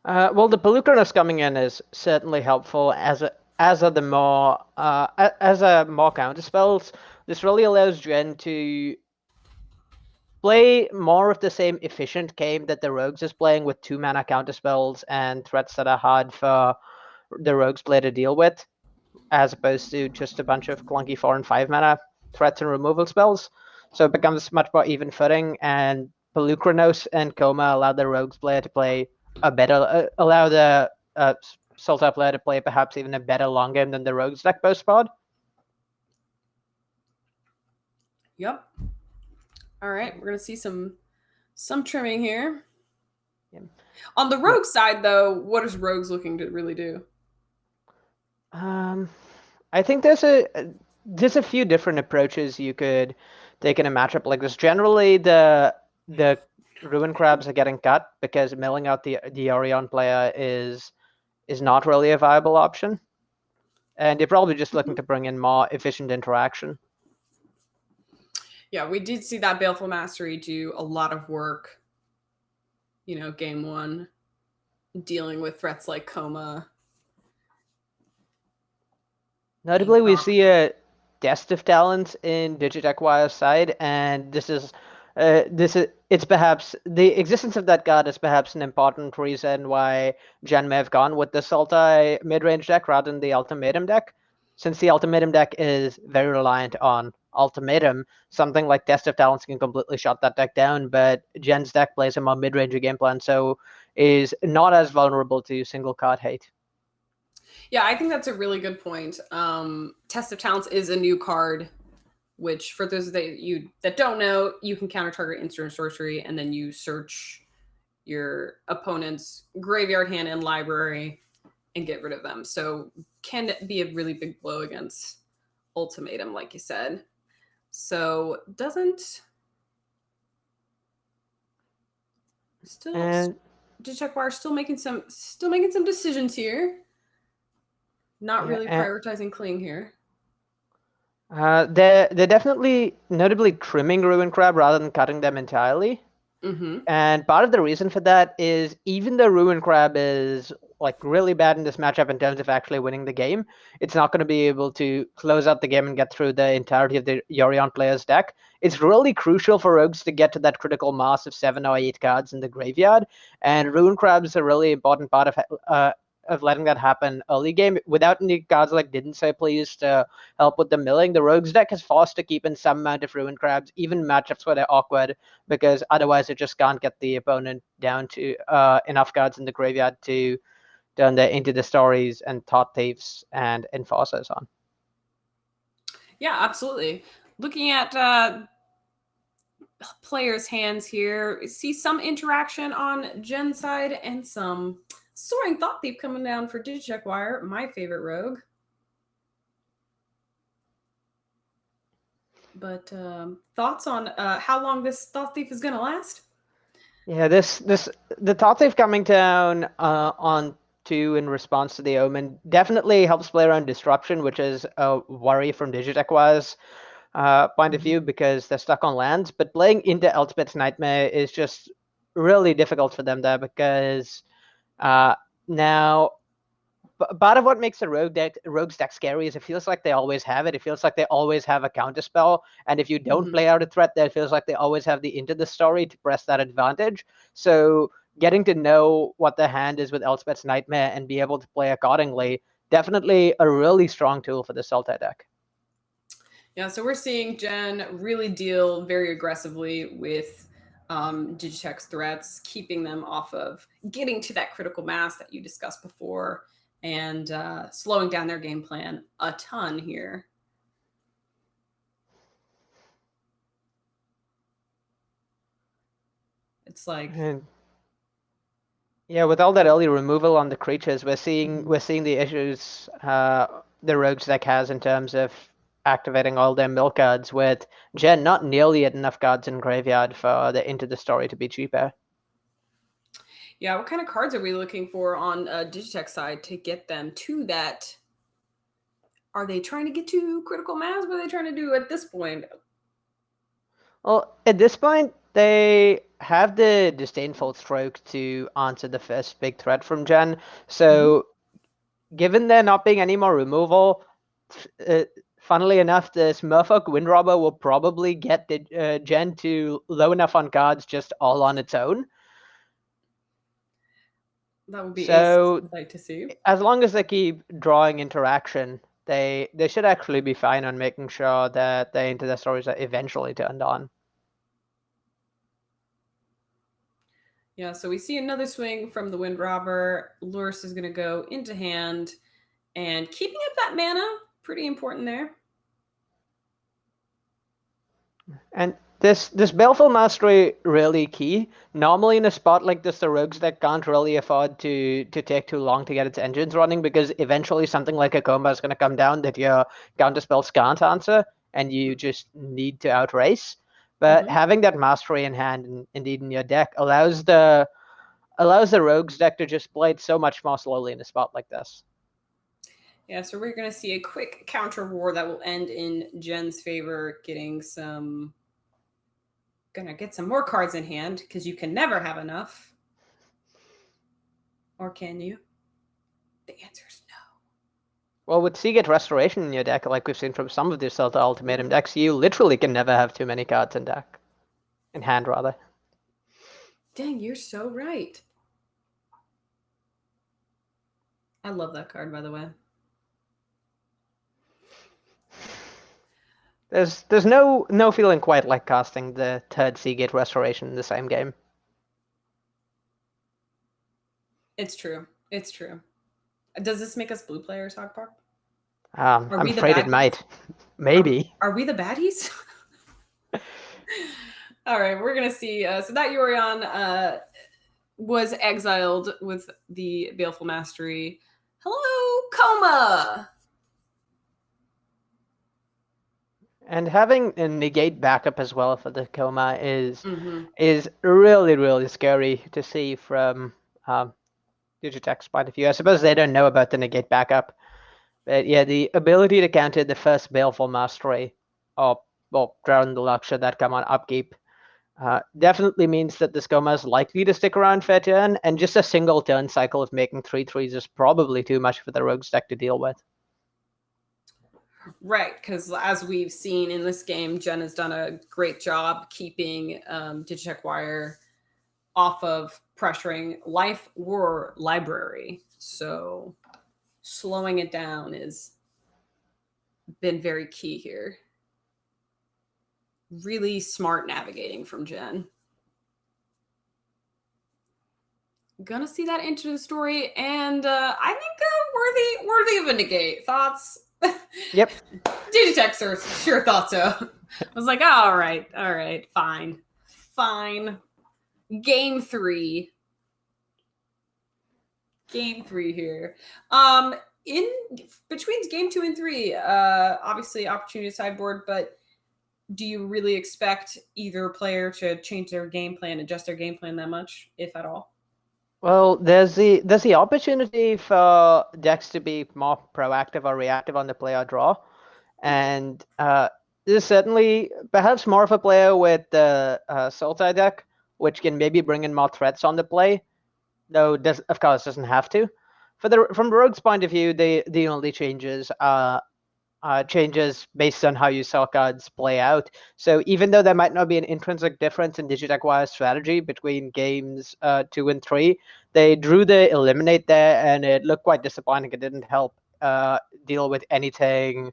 S2: Well, the Pelucrinus coming in is certainly helpful as are the more counter spells. This really allows Jen to play more of the same efficient game that the Rogues is playing, with 2-mana counter spells and threats that are hard for the Rogues player to deal with, as opposed to just a bunch of clunky 4 and 5-mana threats and removal spells. So it becomes much more even footing, and Pelucrinus and Coma allow the Rogues player to play a better, allow the Sultai player to play perhaps even a better long game than the Rogues deck post pod.
S1: Yep. All right, we're gonna see some trimming here.
S2: Yeah.
S1: On the Rogue side, though, what is Rogues looking to really do?
S2: I think there's a few different approaches you could take in a matchup like this. Generally, the Ruin Crabs are getting cut because milling out the Orion player is not really a viable option, and you're probably just looking to bring in more efficient interaction.
S1: Yeah, we did see that Baleful Mastery do a lot of work, game 1, dealing with threats like Coma.
S2: Notably, we see a Test of Talents in Digitech Wire's side, and it's perhaps the existence of that card is perhaps an important reason why Jen may have gone with the Sultai mid-range deck rather than the Ultimatum deck. Since the Ultimatum deck is very reliant on Ultimatum, something like Test of Talents can completely shut that deck down, but Jen's deck plays a more mid-range game plan, so is not as vulnerable to single card hate.
S1: Yeah, I think that's a really good point. Test of Talents is a new card, which for those that don't know, you can counter target instant or sorcery, and then you search your opponent's graveyard, hand, and library and get rid of them. So can be a really big blow against Ultimatum, like you said. So doesn't Digitech Wire still making some decisions here. Not really prioritizing Cling here.
S2: They're definitely notably trimming Ruin Crab rather than cutting them entirely.
S1: Mm-hmm.
S2: And part of the reason for that is even though Ruin Crab is like really bad in this matchup in terms of actually winning the game, it's not going to be able to close out the game and get through the entirety of the Yorion player's deck. It's really crucial for rogues to get to that critical mass of 7 or 8 cards in the graveyard, and Ruin Crab's a really important part of letting that happen early game. Without any cards like Didn't Say Please to help with the milling, the rogues deck is forced to keep in some amount of Ruin Crabs, even matchups where they're awkward, because otherwise it just can't get the opponent down to enough cards in the graveyard to turn into the stories and Thought Thieves and Enforcers on.
S1: Yeah, absolutely. Looking at players' hands here, see some interaction on Jen's side and some Soaring Thought Thief coming down for Digicheck Wire, my favorite rogue. But thoughts on how long this Thought Thief is going to last?
S2: Yeah, the Thought Thief coming down on 2 in response to the Omen definitely helps play around Disruption, which is a worry from Digitech Wire's point of view because they're stuck on lands. But playing into Elspeth's Nightmare is just really difficult for them there because now part of what makes the rogue's deck scary is it feels like they always have it. It feels like they always have a counterspell, and if you don't play out a threat, then it feels like they always have the Into the Story to press that advantage. So getting to know what the hand is with Elspeth's Nightmare and be able to play accordingly, definitely a really strong tool for the Sultai deck.
S1: Yeah, so we're seeing Jen really deal very aggressively with Digitech's threats, keeping them off of getting to that critical mass that you discussed before, and slowing down their game plan a ton here. It's like,
S2: yeah, with all that Ellie removal on the creatures, we're seeing the issues the rogues deck has in terms of activating all their mill cards, with Jen not nearly enough cards in graveyard for the Into the Story to be cheaper.
S1: Yeah, what kind of cards are we looking for on Digitech's side to get them to that? Are they trying to get to critical mass? What are they trying to do at this point?
S2: Well, at this point, they have the Disdainful Stroke to answer the first big threat from Jen. So, given there not being any more removal, funnily enough, this Merfolk Windrobber will probably get the Jen to low enough on cards just all on its own.
S1: That would be
S2: so
S1: a sight to see.
S2: As long as they keep drawing interaction, they should actually be fine on making sure that the Into the Stories are eventually turned on.
S1: Yeah, so we see another swing from the Windrobber. Lurrus is going to go into hand, and keeping up that mana, pretty important there.
S2: And this Baleful Mastery really key. Normally in a spot like this, the rogues deck can't really afford to take too long to get its engines running, because eventually something like a Coma is going to come down that your counter spells can't answer, and you just need to outrace. But having that mastery in hand, and indeed in your deck, allows the rogues deck to just play it so much more slowly in a spot like this.
S1: Yeah, so we're going to see a quick counter war that will end in Jen's favor, gonna get some more cards in hand, because you can never have enough. Or can you? The answer is no.
S2: Well, with Seagate Restoration in your deck, like we've seen from some of the Celta Ultimatum decks, you literally can never have too many cards in deck. In hand, rather.
S1: Dang, you're so right. I love that card, by the way.
S2: There's no feeling quite like casting the third Seagate Restoration in the same game.
S1: It's true. It's true. Does this make us blue players, Hogpog?
S2: I'm afraid it might. Maybe.
S1: Are we the baddies? All right, we're going to see. So that Yorion was exiled with the Baleful Mastery. Hello, Coma!
S2: And having a negate backup as well for the Coma is really, really scary to see from Digitech's point of view. I suppose they don't know about the negate backup. But yeah, the ability to counter the first Baleful Mastery, or, well, Drown the Luck should that come on upkeep, Definitely means that this Goma is likely to stick around for a turn, and just a single turn cycle of making 3/3s is probably too much for the Rogue's deck to deal with.
S1: Right, because as we've seen in this game, Jen has done a great job keeping Digitech Wire off of pressuring life or library. So slowing it down has been very key here. Really smart navigating from Jen. Gonna see that into the story, and I think worthy of a negate. Thoughts?
S2: Yep.
S1: Digitech sure thought so. I was like, oh, all right, fine. Game three here. In between game 2 and 3, obviously opportunity sideboard, but do you really expect either player to change their game plan, adjust their game plan that much, if at all?
S2: Well, there's the opportunity for decks to be more proactive or reactive on the play or draw, and there's certainly perhaps more of a player with the Sultai deck, which can maybe bring in more threats on the play, though of course doesn't have to. From the Rogue's point of view, the only changes are changes based on how you saw cards play out. So even though there might not be an intrinsic difference in Digitech Wire's strategy between games 2 and 3, they drew the eliminate there, and it looked quite disappointing. It didn't help deal with anything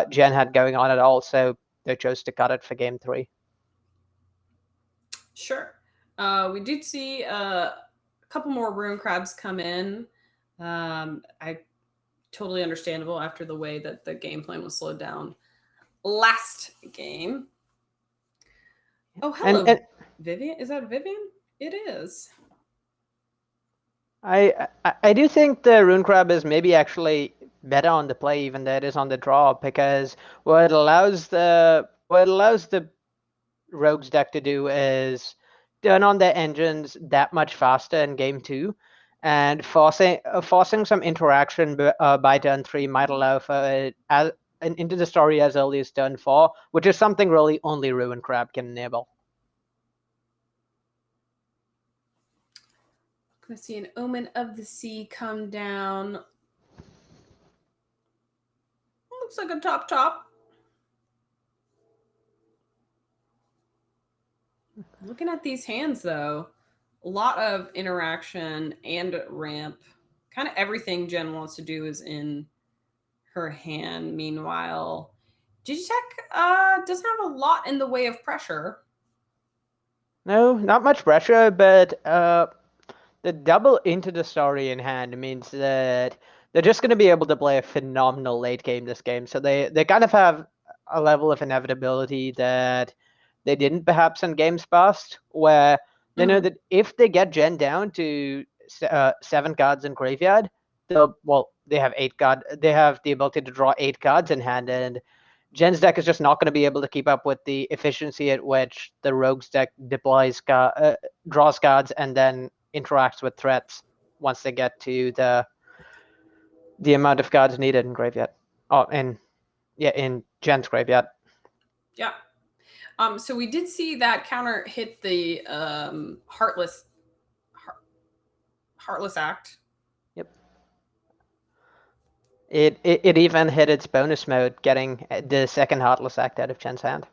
S2: Jen had going on at all, so they chose to cut it for game 3.
S1: Sure. We did see a couple more Rune Crabs come in. Totally understandable after the way that the game plan was slowed down last game. Oh, hello, and Vivian. Is that Vivian? It is.
S2: I do think the Rune Crab is maybe actually better on the play even than it is on the draw, because what it allows the Rogue's deck to do is turn on their engines that much faster in game 2, and forcing some interaction by turn 3 might allow for into the story as early as turn 4, which is something really only Rune Crab can enable.
S1: Gonna see an Omen of the Sea come down. Looks like a top. Looking at these hands, though, a lot of interaction and ramp. Kind of everything Jen wants to do is in her hand. Meanwhile, Digitech doesn't have a lot in the way of pressure.
S2: No, not much pressure, but the double into the story in hand means that they're just going to be able to play a phenomenal late game this game. So they kind of have a level of inevitability that they didn't perhaps in games past, where they know that if they get Jen down to 7 cards in graveyard, they have 8 card. They have the ability to draw 8 cards in hand, and Jen's deck is just not going to be able to keep up with the efficiency at which the Rogue's deck deploys draws cards and then interacts with threats once they get to the amount of cards needed in graveyard. In Jen's graveyard.
S1: Yeah. So we did see that counter hit the Heartless Act.
S2: Yep. It even hit its bonus mode, getting the second Heartless Act out of Jen's hand.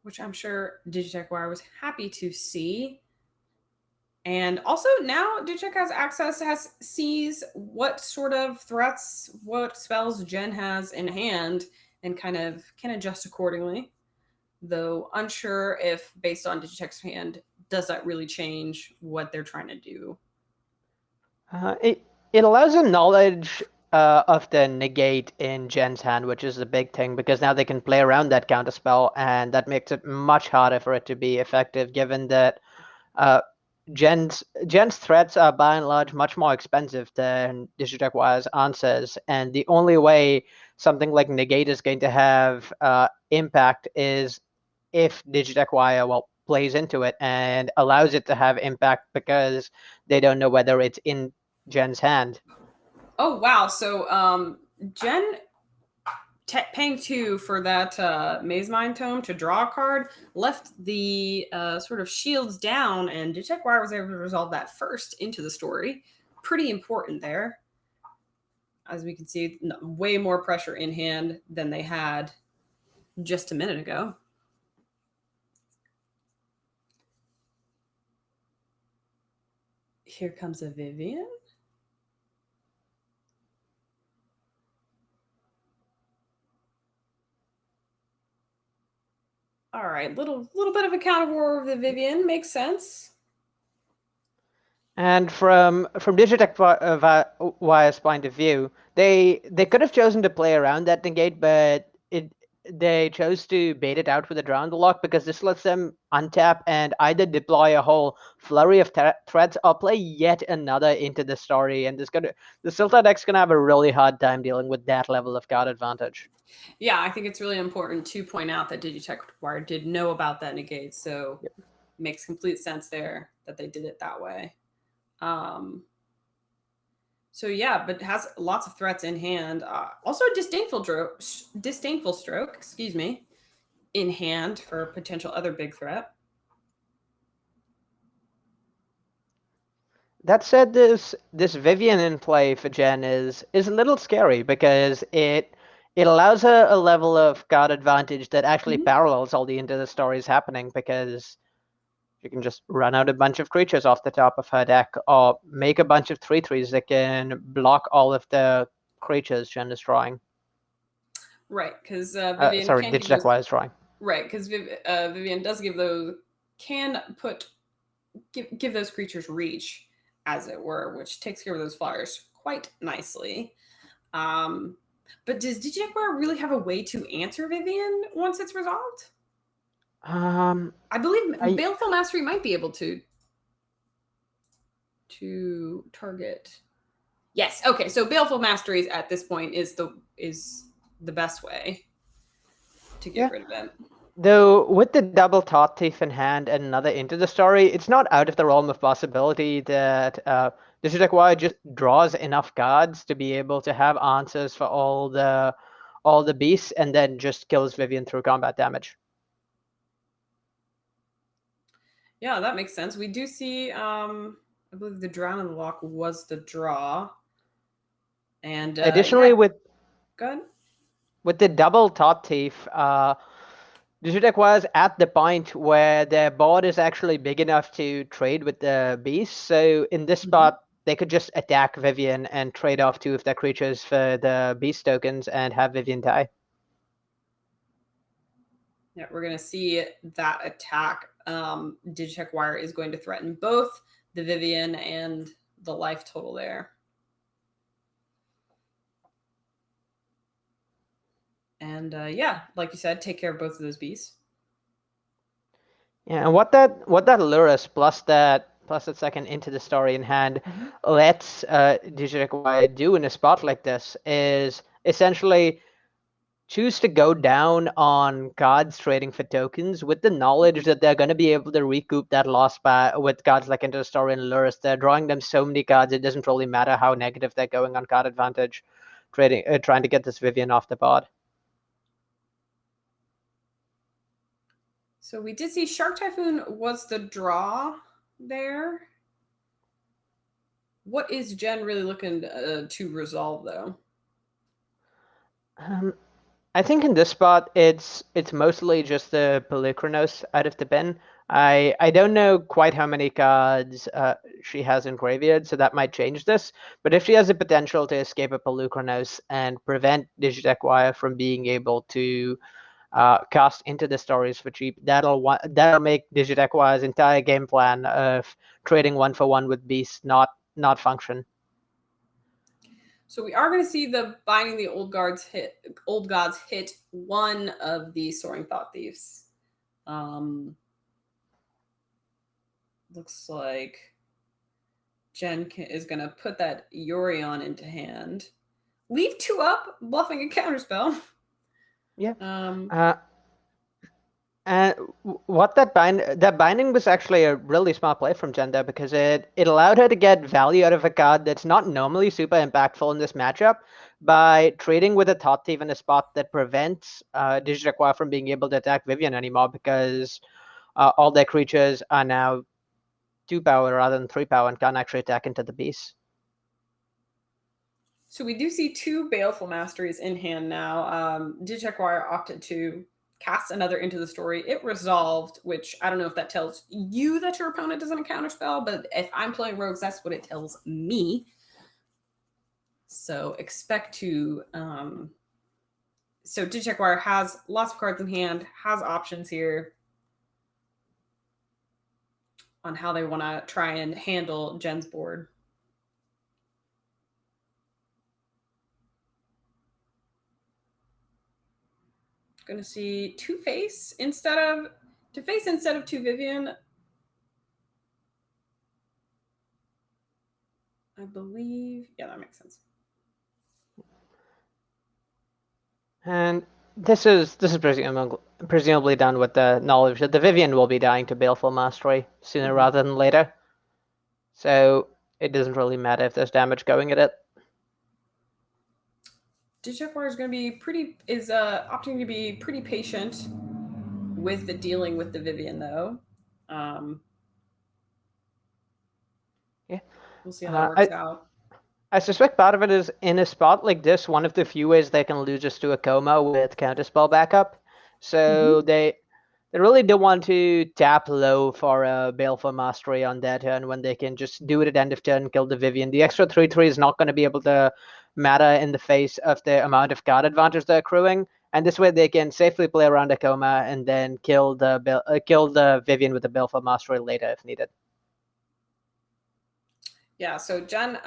S1: Which I'm sure Digitech Wire was happy to see. And also now Digitech has access, sees what sort of threats, what spells Jen has in hand, and kind of can adjust accordingly. Though unsure if, based on Digitech's hand, does that really change what they're trying to do?
S2: It allows a knowledge of the negate in Jen's hand, which is a big thing, because now they can play around that counterspell, and that makes it much harder for it to be effective, given that Jen's threats are by and large much more expensive than Digitech Wire's answers, and the only way something like negate is going to have impact is if Digitech Wire plays into it and allows it to have impact, because they don't know whether it's in Jen's hand.
S1: Oh wow! So Jen paying 2 for that Maze Mind Tome to draw a card left the sort of shields down, and Digitech was able to resolve that first into the story. Pretty important there. As we can see, way more pressure in hand than they had just a minute ago. Here comes a Vivian. All right, little bit of a counter war of the Vivian makes sense.
S2: And from Digitech Wire's point of view, they could have chosen to play around that negate, but they chose to bait it out with a Drown the Lock because this lets them untap and either deploy a whole flurry of threats or play yet another into the story. And the Silta deck's gonna have a really hard time dealing with that level of card advantage.
S1: Yeah, I think it's really important to point out that Digitech Wire did know about that negate, so it makes complete sense there that they did it that way. So yeah, but has lots of threats in hand. Also a disdainful stroke, excuse me, in hand for a potential other big threat.
S2: That said, this Vivian in play for Jen is a little scary because it allows her a level of card advantage that actually parallels all the into the stories happening, because you can just run out a bunch of creatures off the top of her deck, or make a bunch of 3/3s that can block all of the creatures Jen is drawing.
S1: Right, because Vivian
S2: Digitech Wire is drawing.
S1: Right, because Vivian does give those give those creatures reach, as it were, which takes care of those flyers quite nicely. But does Digitech Wire really have a way to answer Vivian once it's resolved? I believe Baleful Mastery might be able to target. Yes. Okay. So Baleful Mastery at this point is the best way to get rid of them.
S2: Though with the double Tot Thief in hand and another into the story, it's not out of the realm of possibility that Digitech Wire just draws enough cards to be able to have answers for all the beasts, and then just kills Vivian through combat damage.
S1: Yeah, that makes sense. We do see, I believe the Drown in the Lock was the draw. And
S2: additionally, with the double Tot Thief, Digitech was at the point where their board is actually big enough to trade with the beast. So in this spot, they could just attack Vivian and trade off 2 of their creatures for the beast tokens and have Vivian die.
S1: Yeah, we're going to see that attack. Digitech Wire is going to threaten both the Vivian and the life total there. And yeah, like you said, take care of both of those beasts.
S2: Yeah, and what that Lurus plus that second into the story in hand lets Digitech Wire do in a spot like this is essentially choose to go down on cards trading for tokens with the knowledge that they're going to be able to recoup that loss with cards like Into the Story and Lurus. They're drawing them so many cards, it doesn't really matter how negative they're going on card advantage, trying to get this Vivian off the board.
S1: So we did see Shark Typhoon was the draw there. What is Jen really looking to resolve, though?
S2: I think in this spot, it's mostly just the Polychronos out of the bin. I don't know quite how many cards she has in graveyard, so that might change this. But if she has the potential to escape a Polychronos and prevent Digitech Wire from being able to cast into the stories for cheap, that'll make Digitech Wire's entire game plan of trading 1-for-1 with Beast not function.
S1: So we are going to see the Binding the Old Gods hit one of the Soaring Thought Thieves. Looks like Jen is going to put that Yorion into hand. Leave 2 up, bluffing a counterspell.
S2: Yeah. And what that binding was actually a really smart play from Jen there, because it allowed her to get value out of a card that's not normally super impactful in this matchup by trading with a Thought Thief in a spot that prevents Digital from being able to attack Vivian anymore, because all their creatures are now 2 power rather than 3 power and can't actually attack into the beast.
S1: So we do see 2 Baleful Masteries in hand now. Digicheck opted to cast another Into the Story. It resolved, which I don't know if that tells you that your opponent doesn't counterspell, but if I'm playing rogues, that's what it tells me. So expect to... so Digicheck has lots of cards in hand, has options here on how they want to try and handle Jen's board. Going to see 2 face instead of 2 Vivian. I believe, yeah, that makes sense.
S2: And this is presumably done with the knowledge that the Vivian will be dying to Baleful Mastery sooner rather than later. So it doesn't really matter if there's damage going at it.
S1: Digicheck is going to be opting to be pretty patient with the dealing with the Vivian, though.
S2: Yeah,
S1: we'll see how that works out.
S2: I suspect part of it is, in a spot like this, one of the few ways they can lose us to a coma with counterspell backup. So they really don't want to tap low for a Baleful Mastery on their turn when they can just do it at end of turn, kill the Vivian. The extra 3/3 is not going to be able to matter in the face of the amount of card advantage they're accruing. And this way they can safely play around a coma and then kill the Vivian with the Baleful Mastery later if needed.
S1: Yeah, so Jen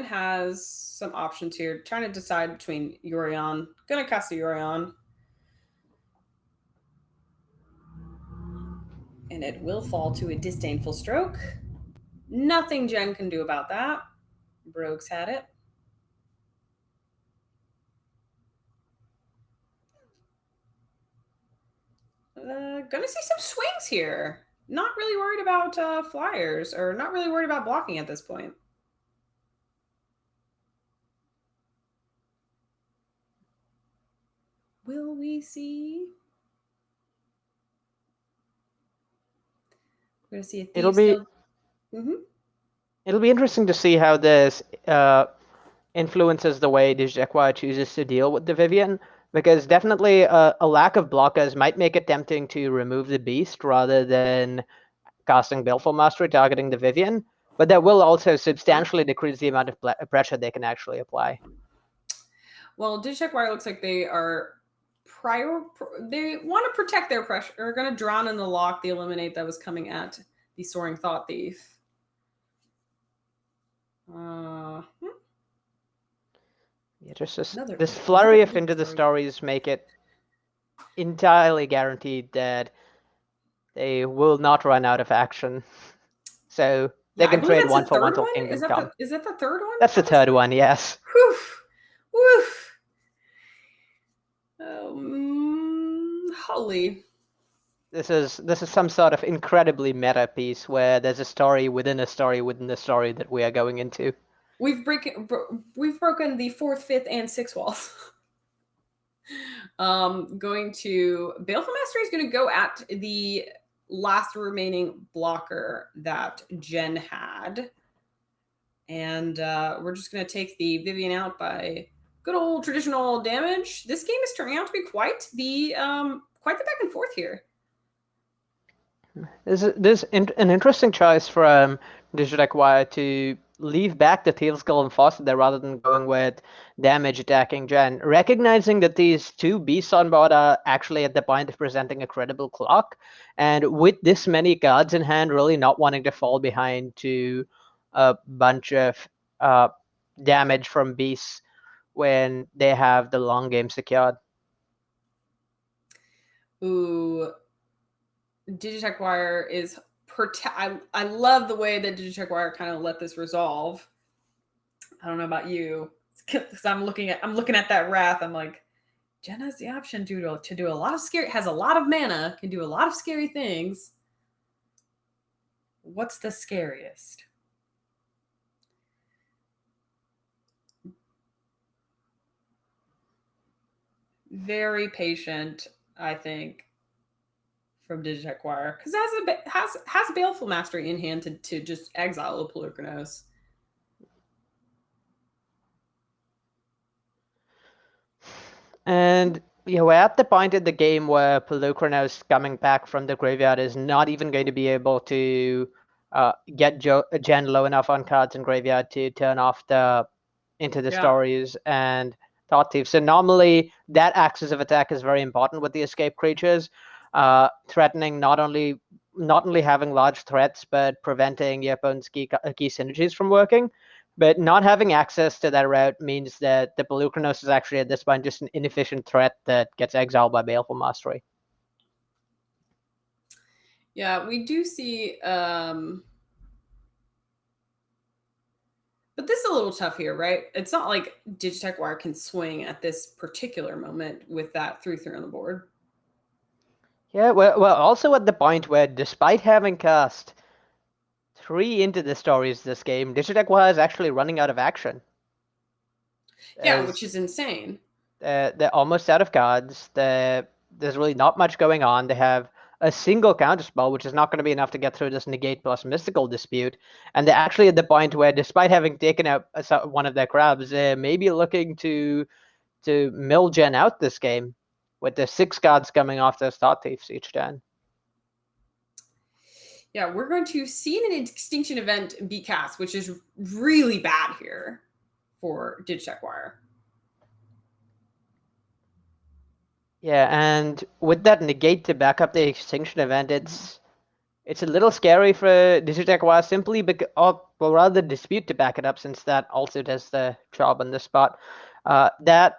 S1: has some options here, trying to decide between Yorion. Gonna cast a Yorion. And it will fall to a Disdainful Stroke. Nothing Jen can do about that. Rogues had it. Gonna see some swings here. Not really worried about flyers, or not really worried about blocking at this point. Will we see? We're gonna see if
S2: It'll be interesting to see how this influences the way Digital chooses to deal with the Vivian, because definitely a lack of blockers might make it tempting to remove the beast rather than casting Baleful Mastery targeting the Vivian, but that will also substantially decrease the amount of pressure they can actually apply.
S1: Well, Digicheck looks like they are they want to protect their pressure. They're going to drown in the lock, the Eliminate that was coming at the Soaring Thought Thief.
S2: Yeah, just this flurry of Into the Stories make it entirely guaranteed that they will not run out of action. So they can trade 1 for 1 till Kingdom Come.
S1: Is that the third one?
S2: That's the third one, yes.
S1: Woof. Woof. Holy.
S2: This is some sort of incredibly meta piece where there's a story within a story within the story that we are going into.
S1: We've broken the 4th, 5th, and 6th walls. Going to Baleful Mastery is going to go at the last remaining blocker that Jen had, and we're just going to take the Vivian out by good old traditional damage. This game is turning out to be quite the back and forth here.
S2: There's an interesting choice from Digital to leave back the Teal Skull and Faucet there rather than going with damage attacking Jen, recognizing that these 2 beasts on board are actually at the point of presenting a credible clock, and with this many cards in hand, really not wanting to fall behind to a bunch of damage from beasts when they have the long game secured.
S1: Ooh, Digicheck is I love the way that Digicheck kind of let this resolve. I don't know about you, because I'm looking at that Wrath. I'm like, Jen has the option to do a lot of scary, has a lot of mana, can do a lot of scary things. What's the scariest? Very patient, I think, from Digitech Wire, because has Baleful Mastery in hand to just exile a Pelucranos.
S2: And we're at the point in the game where Pelucranos coming back from the graveyard is not even going to be able to get Jen low enough on cards in graveyard to turn off the Into the Stories and Thought Thief. So normally that axis of attack is very important with the escape creatures, threatening not only having large threats, but preventing your opponent's key synergies from working. But not having access to that route means that the Pelucranos is actually at this point just an inefficient threat that gets exiled by Baleful Mastery.
S1: Yeah, we do see... But this is a little tough here, right? It's not like Digitech Wire can swing at this particular moment with that 3/3 on the board.
S2: Yeah, well, also at the point where, despite having cast 3 Into the Stories this game, Digitech Wire is actually running out of action.
S1: Yeah, which is insane.
S2: They're almost out of cards. There's really not much going on. They have a single counterspell, which is not going to be enough to get through this Negate plus Mystical Dispute. And they're actually at the point where, despite having taken out one of their crabs, they're maybe looking to mill Jen out this game, with the 6 cards coming off their Thought Thieves each turn.
S1: Yeah, we're going to see an Extinction Event be cast, which is really bad here for Digitech Wire.
S2: Yeah, and with that negate to back up the Extinction Event, it's a little scary for Digitech Wire simply because, or rather Dispute to back it up, since that also does the job on this spot. That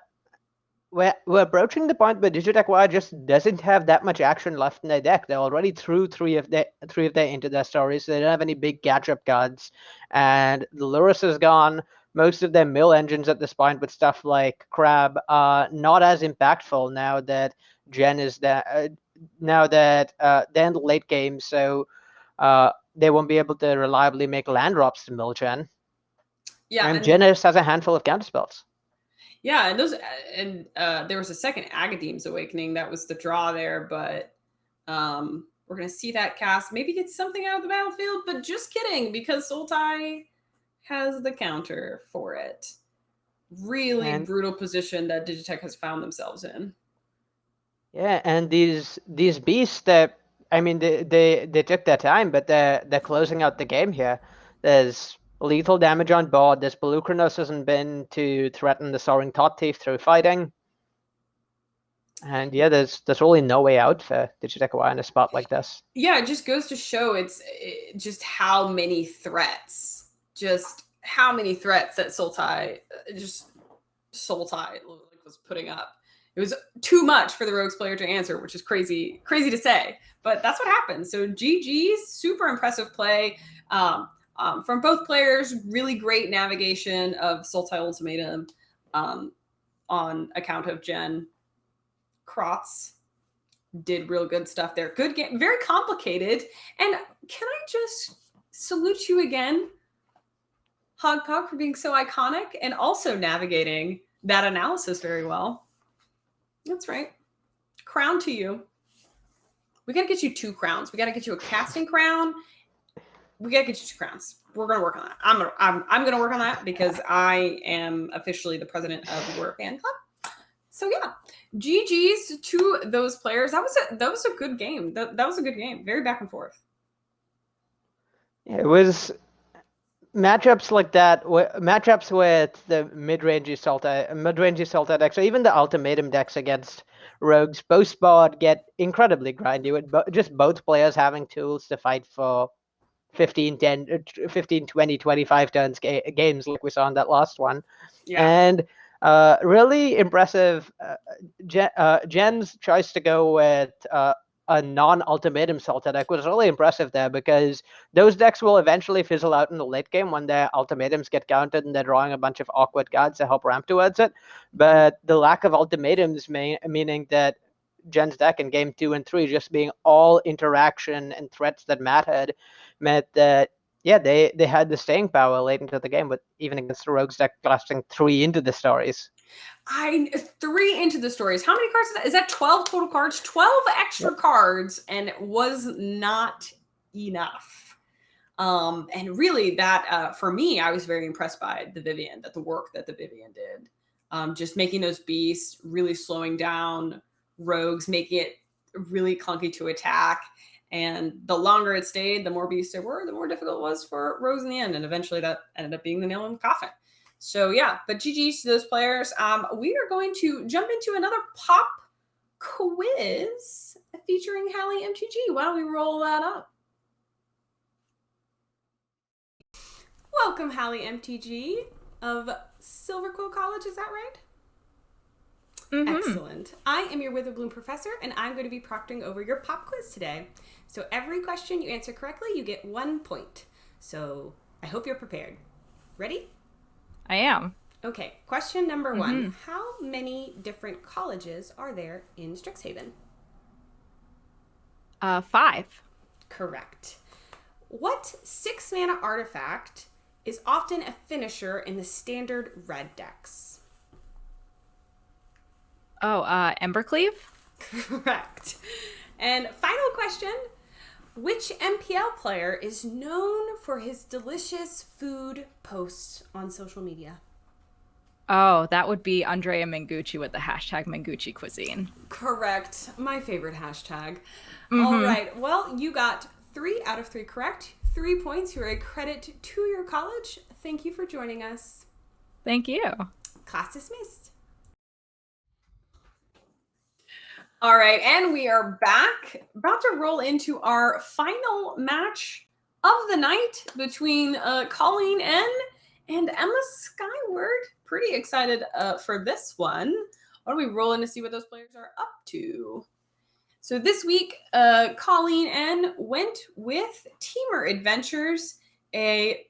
S2: we're approaching the point where Digitech Wire just doesn't have that much action left in their deck. They're already through three of their Into Their Stories, so they don't have any big catch-up cards. And the Lurrus is gone. Most of their mill engines at this point with stuff like Crab are not as impactful now that Jen is there. Now that they're in the late game, so they won't be able to reliably make land drops to mill Jen.
S1: Yeah,
S2: and Jen just has a handful of counterspells.
S1: Yeah, and there was a second Agadeem's Awakening. That was the draw there, but we're going to see that cast. Maybe get something out of the battlefield, but just kidding, because Sultai has the counter for it. Really brutal position that Digitech has found themselves in.
S2: Yeah, and these beasts that, I mean, they took their time, but they're closing out the game here. There's lethal damage on board. This Pelucranos hasn't been to threaten the Soaring Thought Thief through fighting. And yeah, there's really no way out for Digitech Wire in a spot like this.
S1: Yeah, it just goes to show just how many threats that Sultai was putting up. It was too much for the Rogues player to answer, which is crazy to say, but that's what happened. So GG's, super impressive play from both players. Really great navigation of Sultai Ultimatum on account of Jen. Krotz did real good stuff there. Good game, very complicated. And can I just salute you again, Hogpog, for being so iconic and also navigating that analysis very well. That's right. Crown to you. We got to get you 2 crowns. We got to get you a casting crown. We got to get you 2 crowns. We're going to work on that. I'm going to work on that because I am officially the president of your fan club. So yeah, GG's to those players. That was a good game. That was a good game. Very back and forth.
S2: Yeah, it was matchups like that. Matchups with the mid-range Sultai decks, or even the Ultimatum decks against Rogues post-board get incredibly grindy with just both players having tools to fight for 15, 20, 25 turns games like we saw in that last one.
S1: Yeah.
S2: And really impressive. Jen's choice to go with a non-ultimatum Sulta deck was really impressive there, because those decks will eventually fizzle out in the late game when their ultimatums get countered and they're drawing a bunch of awkward cards to help ramp towards it. But the lack of ultimatums meaning that Jen's deck in game 2 and 3 just being all interaction and threats that mattered meant that, yeah, they had the staying power late into the game, but even against the Rogues deck lasting 3 into the stories.
S1: 3 into the stories. How many cards is that? Is that 12 total cards? 12 extra cards, and it was not enough. And really, that for me, I was very impressed by the Vivian, the work that the Vivian did. Just making those beasts, really slowing down Rogues, making it really clunky to attack. And the longer it stayed, the more beasts there were, the more difficult it was for Rogues in the end. And eventually that ended up being the nail in the coffin. So yeah, but GG's to those players. We are going to jump into another pop quiz featuring Hallie MTG. Why don't we roll that up? Welcome, Hallie MTG of Silver Quill College, is that right? Mm-hmm. Excellent. I am your Witherbloom professor, and I'm going to be proctoring over your pop quiz today. So every question you answer correctly, you get 1 point. So I hope you're prepared. Ready?
S4: I am.
S1: Okay, question number 1. How many different colleges are there in Strixhaven?
S4: 5.
S1: Correct. What 6-mana artifact is often a finisher in the standard red decks?
S4: Oh, Embercleave?
S1: Correct. And final question. Which MPL player is known for his delicious food posts on social media?
S4: Oh, that would be Andrea Mengucci with the hashtag Mengucci Cuisine.
S1: Correct. My favorite hashtag. All right. Well, you got 3 out of 3 correct. 3 points. You're a credit to your college. Thank you for joining us.
S4: Thank you.
S1: Class dismissed. All right, and we are back, about to roll into our final match of the night between Colleen N and Emma Skyward. Pretty excited for this one. Why don't we roll in to see what those players are up to? So this week, Colleen N went with Teamer Adventures, a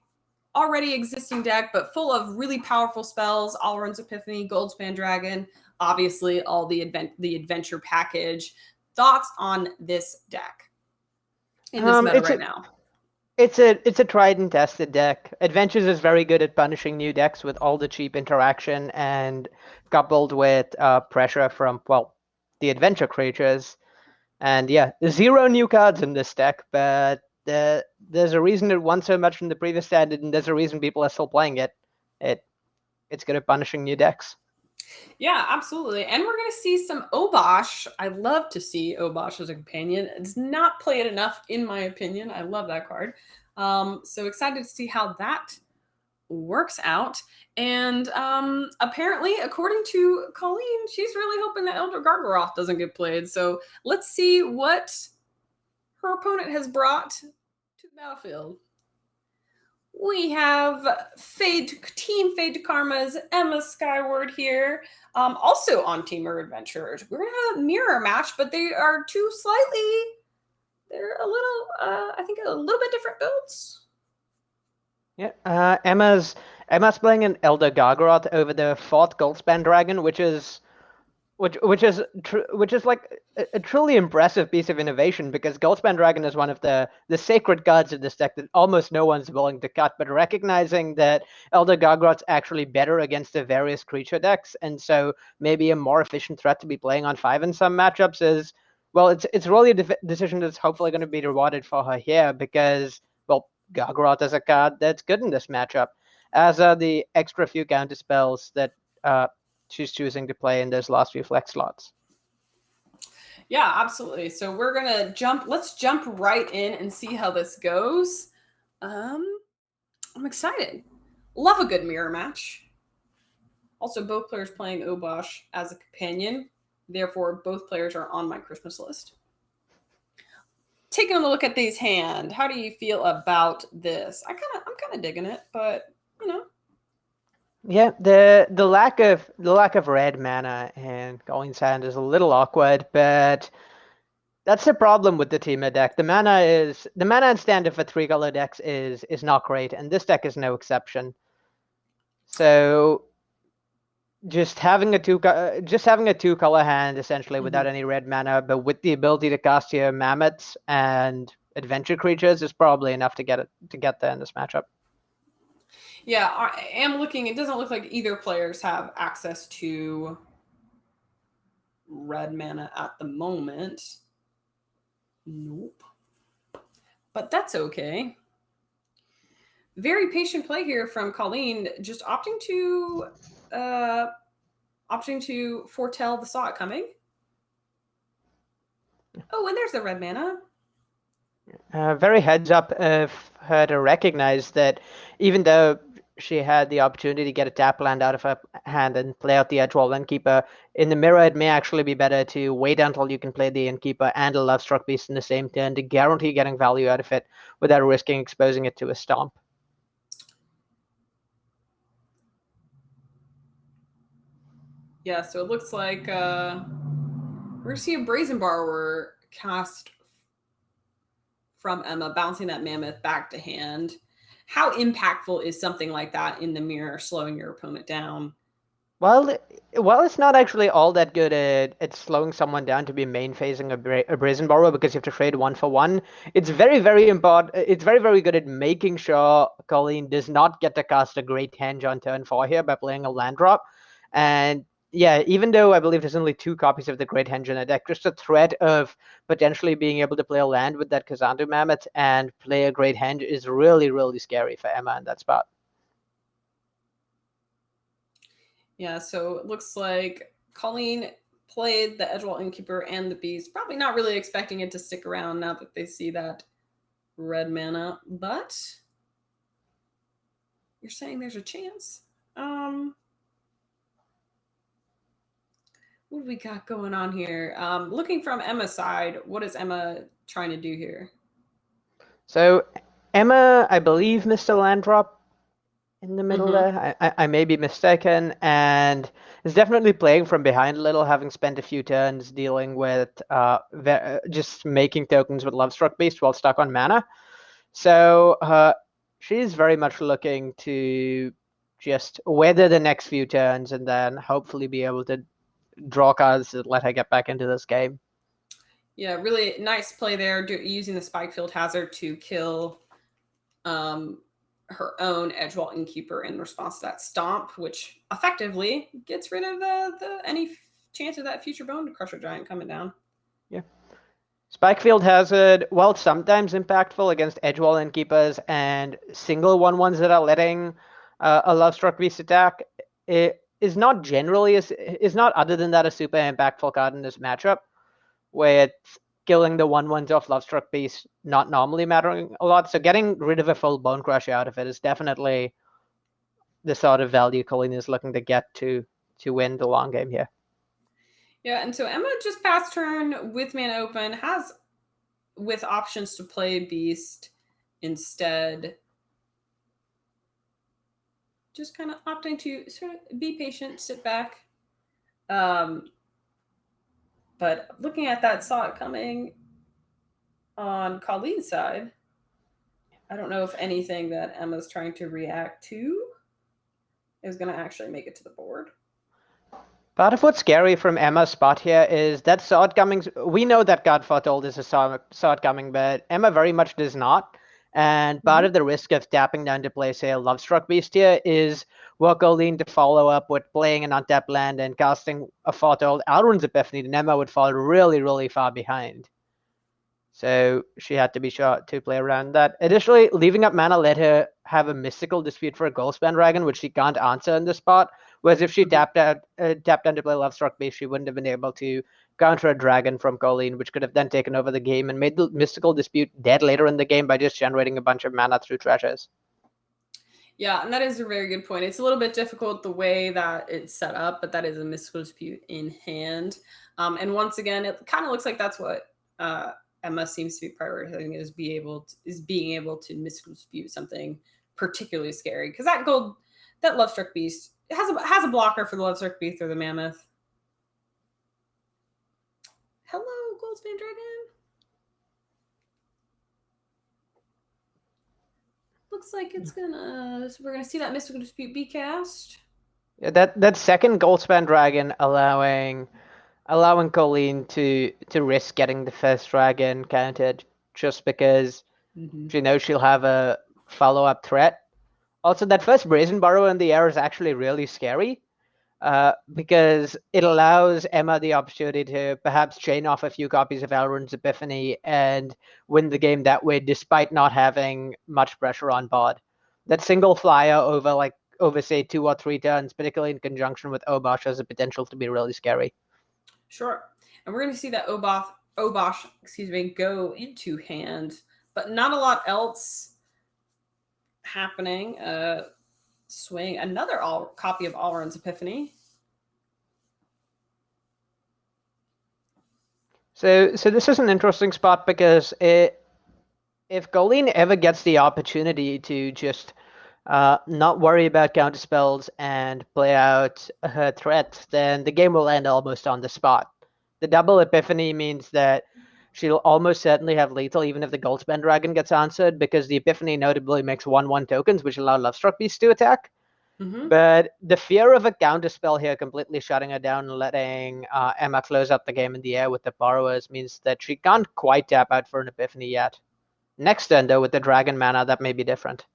S1: already existing deck, but full of really powerful spells, Alrund's Epiphany, Goldspan Dragon, obviously all the adventure package. Thoughts on this deck in this meta right now?
S2: It's a tried and tested deck. Adventures is very good at punishing new decks with all the cheap interaction, and coupled with pressure from, well, the adventure creatures. And yeah, 0 new cards in this deck, but there's a reason it won so much from the previous standard, and there's a reason people are still playing it. It's good at punishing new decks.
S1: Yeah, absolutely. And we're going to see some Obosh. I love to see Obosh as a companion. It's not played enough, in my opinion. I love that card. So excited to see how that works out. And apparently, according to Colleen, she's really hoping that Elder Gargaroth doesn't get played. So let's see what her opponent has brought to the battlefield. We have Team Fade to Karma's Emma Skyward here, also on Teamer Adventures. We're going to have a mirror match, but they are they're a little, I think a little bit different builds.
S2: Yeah, Emma's playing an Elder Gargaroth over the 4th Goldspan Dragon, which is like a truly impressive piece of innovation, because Goldspan Dragon is one of the sacred gods of this deck that almost no one's willing to cut. But recognizing that Elder Gargaroth's actually better against the various creature decks, and so maybe a more efficient threat to be playing on 5 in some matchups is, well, it's really a decision that's hopefully going to be rewarded for her here, because, well, Gargaroth is a card that's good in this matchup, as are the extra few counter spells that she's choosing to play in those last few flex slots.
S1: Yeah, absolutely. So we're gonna let's jump right in and see how this goes. I'm excited. Love a good mirror match. Also, both players playing Obosh as a companion. Therefore, both players are on my Christmas list. Taking a look at these hand, how do you feel about this? I'm kind of digging it, but you know.
S2: Yeah, the lack of red mana in Colleen's hand is a little awkward, but That's the problem with the Teemo deck. The mana and standard for 3-color decks is not great, and this deck is no exception. So just having a two-color hand essentially without any red mana, but with the ability to cast your mammoths and adventure creatures is probably enough to get there in this matchup.
S1: Yeah, I am looking. It doesn't look like either players have access to red mana at the moment. Nope. But that's okay. Very patient play here from Colleen, just opting to foretell the saw it coming. Oh, and there's the red mana.
S2: Very heads up of her to recognize that even though she had the opportunity to get a tap land out of her hand and play out the Edgewall Innkeeper, in the mirror it may actually be better to wait until you can play the Innkeeper and a Lovestruck Beast in the same turn to guarantee getting value out of it without risking exposing it to a stomp.
S1: Yeah, so it looks like we're going to see a Brazen Borrower cast from Emma, bouncing that Mammoth back to hand. How impactful is something like that in the mirror, slowing your opponent down?
S2: Well, it's not actually all that good at slowing someone down to be main phasing a Brazen Borrower because you have to trade 1-for-1. It's very, very important. It's very, very good at making sure Colleen does not get to cast a Great Henge on turn 4 here by playing a land drop. And yeah, even though I believe there's only 2 copies of the Great Henge in the deck, just the threat of potentially being able to play a land with that Kazandu Mammoth and play a Great Henge is really, really scary for Emma in that spot.
S1: Yeah, so it looks like Colleen played the Edgewall Innkeeper and the Beast, probably not really expecting it to stick around now that they see that red mana, but you're saying there's a chance. What do we got going on here? Looking from Emma's side, what is Emma trying to do here?
S2: So Emma, I believe, Mr. Landrop in the middle there. I may be mistaken, and is definitely playing from behind a little, having spent a few turns dealing with just making tokens with Lovestruck Beast while stuck on mana. So she's very much looking to just weather the next few turns and then hopefully be able to draw cards that let her get back into this game.
S1: Yeah, really nice play there, using the Spikefield Hazard to kill her own Edgewall Innkeeper in response to that stomp, which effectively gets rid of any chance of that future Bone Crusher Giant coming down.
S2: Yeah. Spikefield Hazard, while sometimes impactful against Edgewall Innkeepers and single 1/1s that are letting a Lovestruck Beast attack, it is not generally is not other than that a super impactful card in this matchup, with killing the 1/1s off Lovestruck Beast not normally mattering a lot. So getting rid of a full Bone Crusher out of it is definitely the sort of value Colleen is looking to get to win the long game here.
S1: Yeah, and so Emma just past turn with mana open, with options to play Beast instead. Just kind of opting to sort of be patient, sit back. But looking at that, saw it coming on Colleen's side. I don't know if anything that Emma's trying to react to is going to actually make it to the board.
S2: Part of what's scary from Emma's spot here is that Sword Coming. We know that God Foretold is a Sword Coming, but Emma very much does not. And part of the risk of tapping down to play, say, a Lovestruck Beast here is Colleen to follow up with playing an untapped land and casting a Foretold Alrund's Epiphany, and Emma would fall really, really far behind. So she had to be sure to play around that. Additionally, leaving up mana let her have a Mystical Dispute for a Goldspan Dragon, which she can't answer in this spot. Whereas if she tapped down to play Lovestruck Beast, she wouldn't have been able to counter a dragon from Colleen, which could have then taken over the game and made the Mystical Dispute dead later in the game by just generating a bunch of mana through treasures.
S1: Yeah, and that is a very good point. It's a little bit difficult the way that it's set up, but that is a Mystical Dispute in hand. And once again, it kind of looks like that's what Emma seems to be prioritizing, is being able to Mystical Dispute something particularly scary, because that Lovestruck Beast has a blocker for the Lovestruck Beast or the Mammoth. Hello, Goldspan Dragon. Looks like it's gonna. So we're gonna see that Mystical Dispute be cast.
S2: Yeah, that second Goldspan Dragon allowing Colleen to risk getting the first dragon counted just because she knows she'll have a follow-up threat. Also, that first Brazen Burrow in the air is actually really scary because it allows Emma the opportunity to perhaps chain off a few copies of Elrond's Epiphany and win the game that way, despite not having much pressure on board. That single flyer over say 2 or 3 turns, particularly in conjunction with Obosh, has the potential to be really scary.
S1: Sure. And we're going to see that Obosh, go into hand, but not a lot else happening. Swing another copy of Alrund's Epiphany.
S2: So this is an interesting spot because if Colleen ever gets the opportunity to just not worry about counterspells and play out her threat, then the game will end almost on the spot. The double Epiphany means that she'll almost certainly have lethal even if the Goldspan Dragon gets answered, because the Epiphany notably makes 1/1 tokens, which allow Lovestruck Beast to attack. But the fear of a counterspell here completely shutting her down and letting Emma close out the game in the air with the Borrowers means that she can't quite tap out for an Epiphany yet. Next turn, though, with the Dragon mana, that may be different.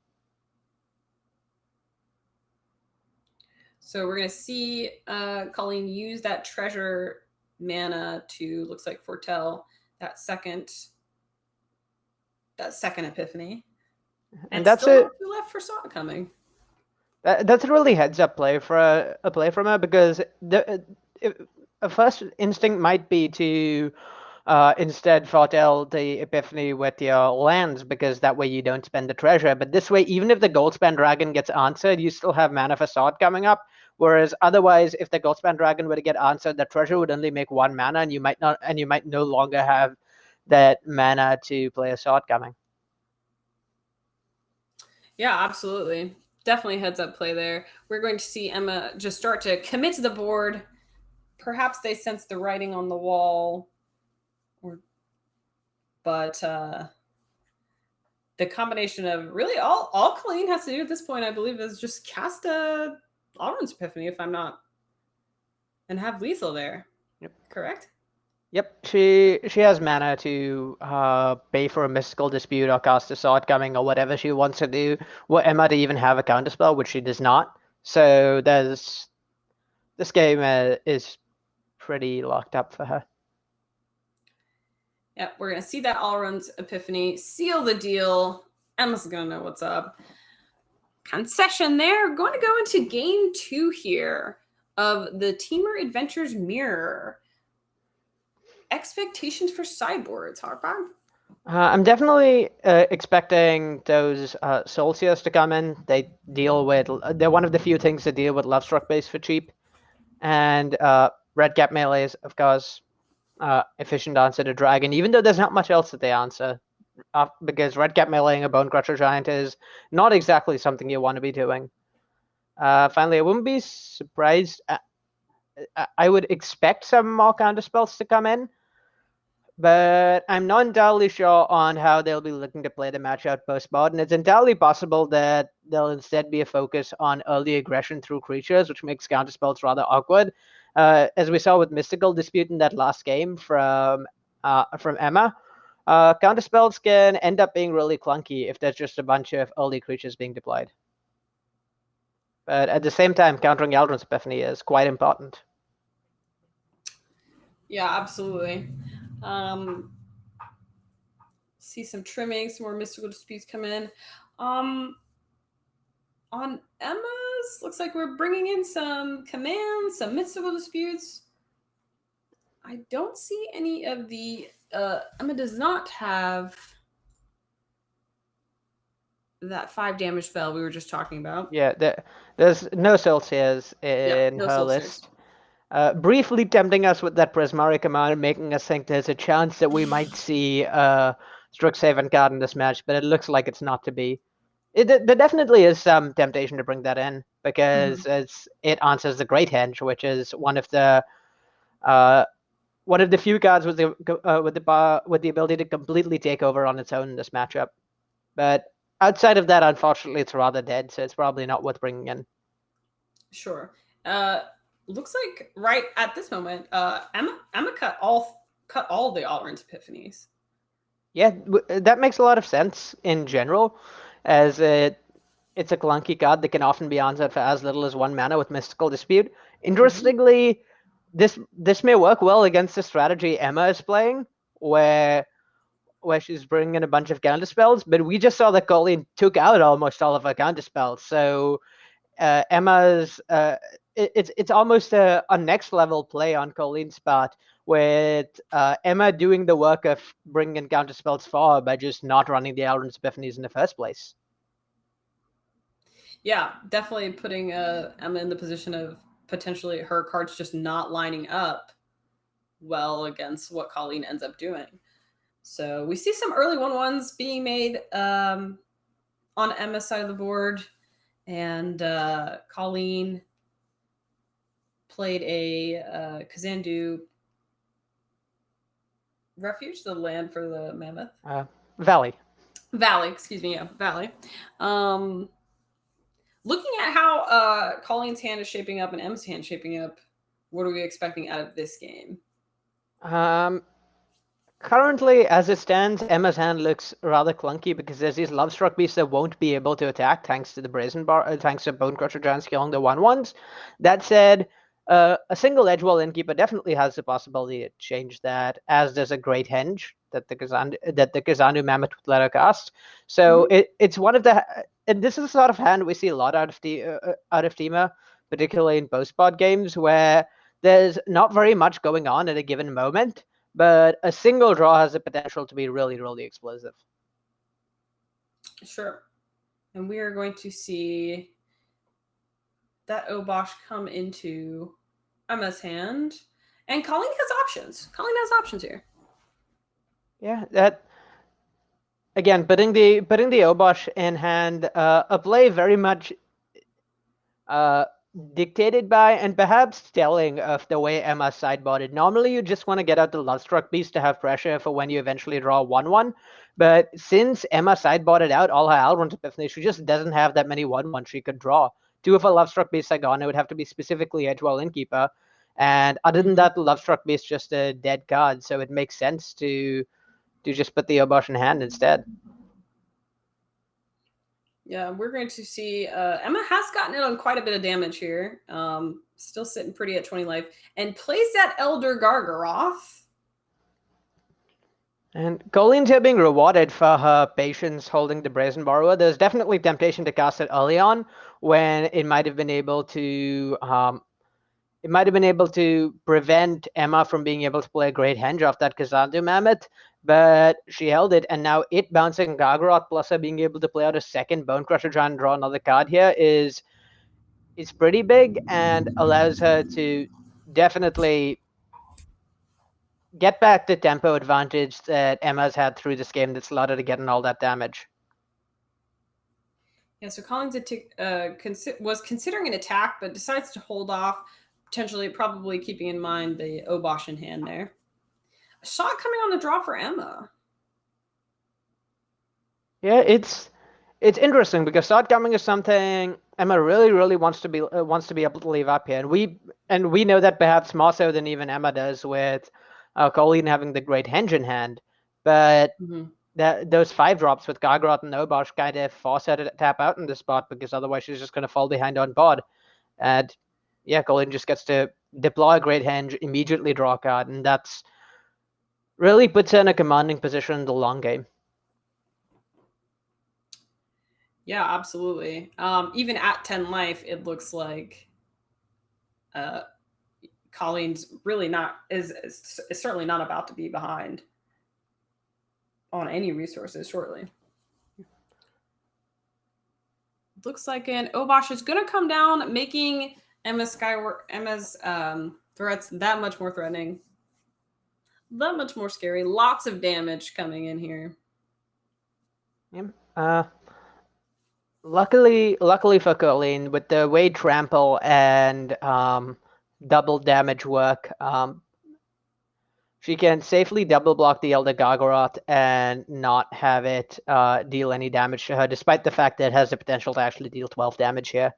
S1: So we're going to see Colleen use that treasure mana to, looks like, foretell that second Epiphany.
S2: And that's
S1: still
S2: it.
S1: not too left for Saw coming.
S2: That's a really heads-up play for a play from her, because a first instinct might be to instead foretell the Epiphany with your lands, because that way you don't spend the treasure. But this way, even if the Goldspan Dragon gets answered, you still have mana for Sword coming up. Whereas otherwise, if the Goldspan Dragon were to get answered, the treasure would only make 1 mana, and you might no longer have that mana to play a Sword coming.
S1: Yeah, absolutely. Definitely heads up play there. We're going to see Emma just start to commit to the board. Perhaps they sense the writing on the wall, but the combination of really all Colleen has to do at this point, I believe, is just cast a Alrund's Epiphany, if I'm not, and have lethal there.
S2: Yep.
S1: Correct?
S2: Yep, she has mana to pay for a Mystical Dispute or cast a Sword coming or whatever she wants to do. Were Emma to even have a counterspell, which she does not. So this game is pretty locked up for her.
S1: Yep, we're going to see that Alrund's Epiphany, seal the deal. Emma's going to know what's up. Concession there. Going to go into game 2 here of the Teamer Adventures Mirror. Expectations for sideboards, Hogpog?
S2: I'm definitely expecting those Solstice to come in. They're one of the few things that deal with Lovestruck base for cheap. And Red Cap Melee is, of course, efficient answer to Dragon, even though there's not much else that they answer. Because Red Cap Meleeing a Bone Crusher Giant is not exactly something you want to be doing. Finally, I wouldn't be surprised. I would expect some more counterspells to come in, but I'm not entirely sure on how they'll be looking to play the match out post-board, and it's entirely possible that there'll instead be a focus on early aggression through creatures, which makes counterspells rather awkward. As we saw with Mystical Dispute in that last game from Emma, counterspells can end up being really clunky if there's just a bunch of early creatures being deployed. But at the same time, countering Eldrin's Epiphany is quite important.
S1: Yeah, absolutely. See some trimming, some more Mystical Disputes come in. On Emma's, looks like we're bringing in some commands, some Mystical Disputes. I don't see any of the... Emma does not have that 5 damage spell we were just talking about.
S2: Yeah, there's no Solstices in
S1: no
S2: her
S1: Solstices.
S2: list. Briefly tempting us with that Prismari command, making us think there's a chance that we might see Strixhaven card in this match, but it looks like it's not to be. There definitely is some temptation to bring that in, because it answers the Great Henge, which is one of the one of the few cards with the ability to completely take over on its own in this matchup. But outside of that, unfortunately, it's rather dead, so it's probably not worth bringing in.
S1: Sure. Looks like right at this moment, Emma cut all the Alrund's Epiphanies.
S2: Yeah, that makes a lot of sense in general, as it's a clunky card that can often be answered for as little as 1 mana with Mystical Dispute. Interestingly, this may work well against the strategy Emma is playing, where she's bringing in a bunch of counter spells, but we just saw that Colleen took out almost all of her counter spells. So Emma's it's almost a next level play on Colleen's part, with Emma doing the work of bringing in counter spells for her by just not running the Elrond's Epiphanies in the first place.
S1: Yeah, definitely putting Emma in the position of potentially her cards just not lining up well against what Colleen ends up doing. So we see some early 1/1s being made on Emma's side of the board, and Colleen played a Kazandu Refuge, the land for the mammoth.
S2: Valley.
S1: Excuse me, yeah, Valley. Looking at how Colleen's hand is shaping up and M's hand shaping up, what are we expecting out of this game?
S2: Currently, as it stands, Emma's hand looks rather clunky because there's these Lovestruck beasts that won't be able to attack thanks to the Brazen Bar, thanks to Bone Crusher Giants killing the 1/1s. That said, a single Edgewall Innkeeper definitely has the possibility to change that, as does a Great Henge that the Kazandu Mammoth would let her cast. So it's one of the, and this is the sort of hand we see a lot out of Temur, particularly in post-pod games, where there's not very much going on at a given moment, but a single draw has the potential to be really, really explosive.
S1: Sure. And we are going to see that Obosh come into Emma's hand. And Colleen has options. Colleen has options here.
S2: Yeah, that again, putting the Obosh in hand, a play very much dictated by and perhaps telling of the way Emma sideboarded. Normally, you just want to get out the Lovestruck Beast to have pressure for when you eventually draw 1/1. But since Emma sideboarded out all her Elrond's Epiphany, she just doesn't have that many 1/1 she could draw. 2 of her Lovestruck Beasts are gone. It would have to be specifically Edgewall Innkeeper. And other than that, the Lovestruck Beast is just a dead card. So it makes sense to just put the Obosh in hand instead.
S1: Yeah, we're going to see Emma has gotten in on quite a bit of damage here. Still sitting pretty at 20 life. And plays that Elder Gargaroth.
S2: And Colleen's here being rewarded for her patience holding the Brazen Borrower. There's definitely temptation to cast it early on, when it might have been able to prevent Emma from being able to play a Great Henge off that Kazandu Mammoth, but she held it, and now it bouncing Gargaroth plus her being able to play out a second Bone Crusher Giant and draw another card here is pretty big, and allows her to definitely get back the tempo advantage that Emma's had through this game that's allowed her to get in all that damage.
S1: Yeah, so Collins was considering an attack, but decides to hold off, potentially probably keeping in mind the Obosh in hand there. A shot coming on the draw for Emma.
S2: Yeah, it's interesting because shot coming is something Emma really, really wants to be able to leave up here, and we know that perhaps more so than even Emma does, with Colleen having the Great Henge in hand, but those 5-drops with Gargaroth and Obosh kind of force her to tap out in this spot, because otherwise she's just going to fall behind on board. And yeah, Colleen just gets to deploy a Great Henge, immediately draw a card, and that's really puts her in a commanding position in the long game.
S1: Yeah, absolutely. Even at 10 life, it looks like Colleen's really is certainly not about to be behind on any resources shortly. Looks like an Obosh is going to come down, making Emma's threats that much more threatening, that much more scary. Lots of damage coming in here.
S2: Yeah. Luckily for Colleen, with the way Trample and double damage work, she can safely double block the Elder Gargoroth and not have it deal any damage to her, despite the fact that it has the potential to actually deal 12 damage here.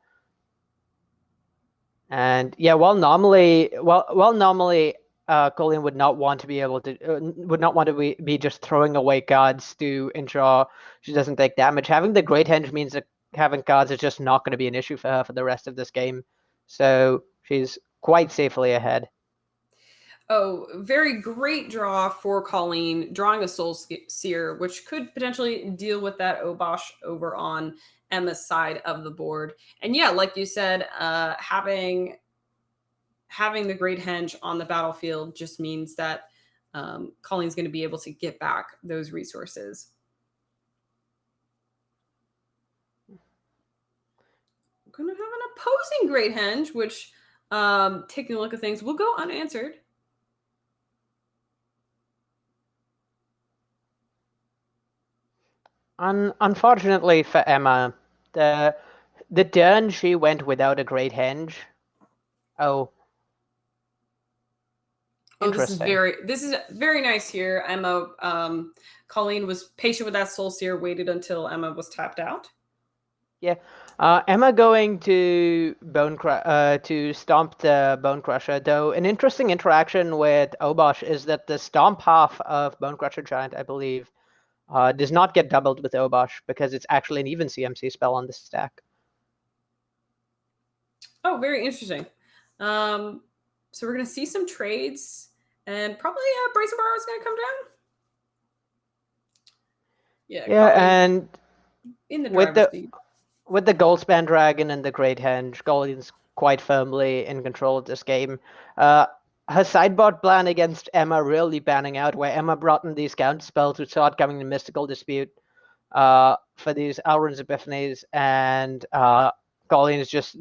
S2: And yeah, while normally Colleen would not want to be able to be just throwing away cards to ensure she doesn't take damage. Having the Great Henge means that having cards is just not going to be an issue for her for the rest of this game. So she's quite safely ahead.
S1: Oh, very great draw for Colleen, drawing a Soul Seer, which could potentially deal with that Obosh over on Emma's side of the board. And yeah, like you said, having the Great Henge on the battlefield just means that Colleen's going to be able to get back those resources. We're going to have an opposing Great Henge, which, taking a look at things, will go unanswered.
S2: Unfortunately for Emma, the turn she went without a Great Henge. Oh,
S1: this is very nice here. Emma, Colleen was patient with that Soul Seer, waited until Emma was tapped out.
S2: Yeah, Emma going to to stomp the Bone Crusher. Though an interesting interaction with Obosh is that the stomp half of Bone Crusher Giant, I believe, does not get doubled with Obosh because it's actually an even CMC spell on the stack.
S1: Oh, very interesting. So we're going to see some trades, and probably Brazen Bar is going to come down. Yeah,
S2: and
S1: in the driver's seat.
S2: With the Goldspan Dragon and the Great Henge, Colleen's quite firmly in control of this game. Her sideboard plan against Emma really panning out, where Emma brought in these counter spells which start coming to Mystical Dispute for these Alrund's Epiphanies, and Colleen's just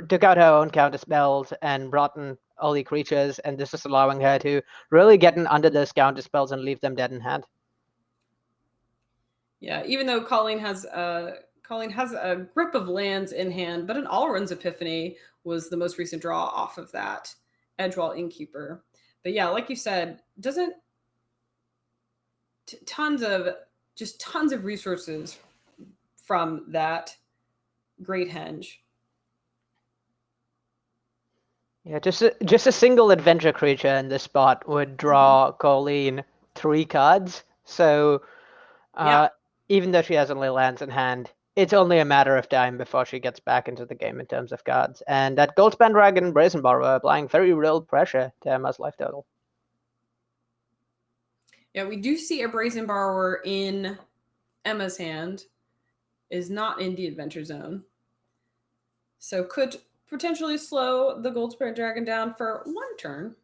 S2: took out her own counter spells and brought in only creatures, and this is allowing her to really get in under those counter spells and leave them dead in hand.
S1: Yeah, even though Colleen has a grip of lands in hand, but an Alrund's Epiphany was the most recent draw off of that Edgewall Innkeeper. But yeah, like you said, doesn't tons of resources from that Great Henge.
S2: Yeah, just a single adventure creature in this spot would draw Colleen 3 cards. So even though she has only lands in hand, it's only a matter of time before she gets back into the game in terms of cards. And that Goldspan Dragon and Brazen Borrower are applying very real pressure to Emma's life total.
S1: Yeah, we do see a Brazen Borrower in Emma's hand, is not in the Adventure Zone. So could potentially slow the Goldspan Dragon down for one turn.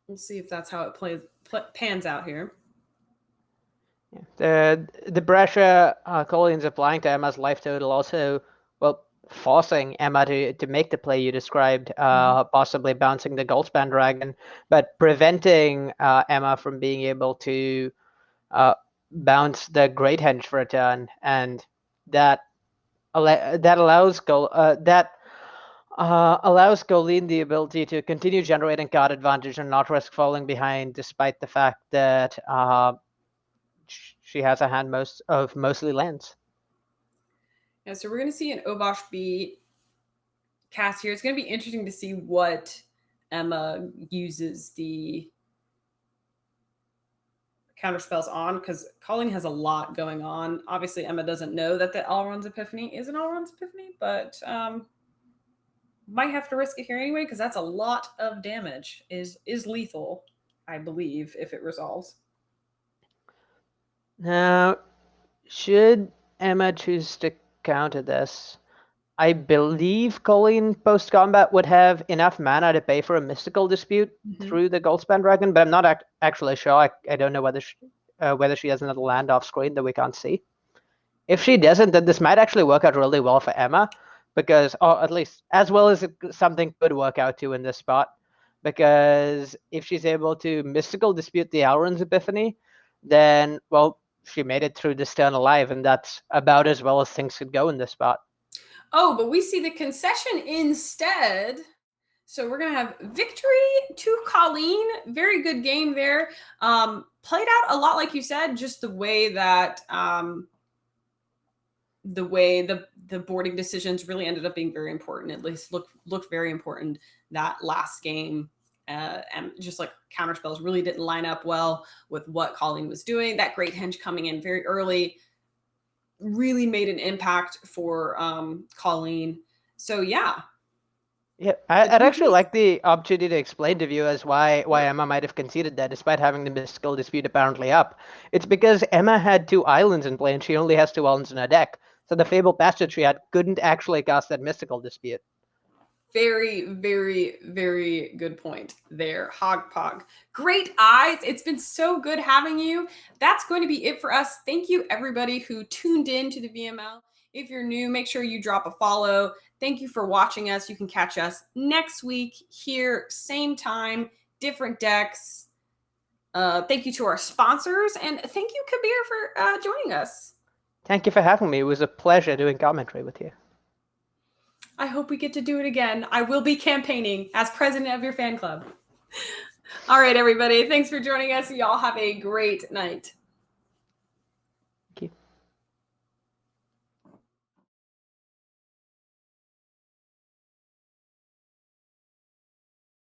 S1: We'll see if that's how it pans out here.
S2: Yeah. The pressure Colleen's applying to Emma's life total also, forcing Emma to make the play you described, possibly bouncing the Goldspan Dragon, but preventing Emma from being able to bounce the Great Henge for a turn, and that allows Colleen the ability to continue generating card advantage and not risk falling behind, despite the fact that she has a hand mostly lands.
S1: Yeah, so we're going to see an Obosh be cast here. It's going to be interesting to see what Emma uses the counter spells on, because Colleen has a lot going on. Obviously, Emma doesn't know that the Alrund's Epiphany is an Alrund's Epiphany, but might have to risk it here anyway, because that's a lot of damage. Is lethal, I believe, if it resolves.
S2: Now, should Emma choose to counter this, I believe Colleen post-combat would have enough mana to pay for a Mystical Dispute through the Goldspan Dragon, but I'm not actually sure. I don't know whether she has another land off screen that we can't see. If she doesn't, then this might actually work out really well for Emma, because, or at least as well as something could work out too in this spot, because if she's able to Mystical Dispute the Alrund's Epiphany, then, she made it through this turn alive, and that's about as well as things could go in this spot.
S1: Oh, but we see the concession instead So we're going to have victory to Colleen. Very good game there. Played out a lot like you said, just the way that the boarding decisions really ended up being very important. At least looked very important that last game. And just like counterspells really didn't line up well with what Colleen was doing. That Great Henge coming in very early really made an impact for Colleen. So yeah.
S2: Yeah, I'd actually like the opportunity to explain to viewers why Emma might have conceded that, despite having the mystical dispute apparently up. It's because Emma had 2 islands in play, and she only has 2 islands in her deck. So the Fabled Bastard she had couldn't actually cast that mystical dispute.
S1: Very, very, very good point there, Hogpog. Great eyes. It's been so good having you. That's going to be it for us. Thank you, everybody who tuned in to the VML. If you're new, make sure you drop a follow. Thank you for watching us. You can catch us next week here, same time, different decks. Thank you to our sponsors, and thank you, Kabir, for joining us.
S2: Thank you for having me. It was a pleasure doing commentary with you.
S1: I hope we get to do it again. I will be campaigning as president of your fan club. All right, everybody. Thanks for joining us. Y'all have a great night.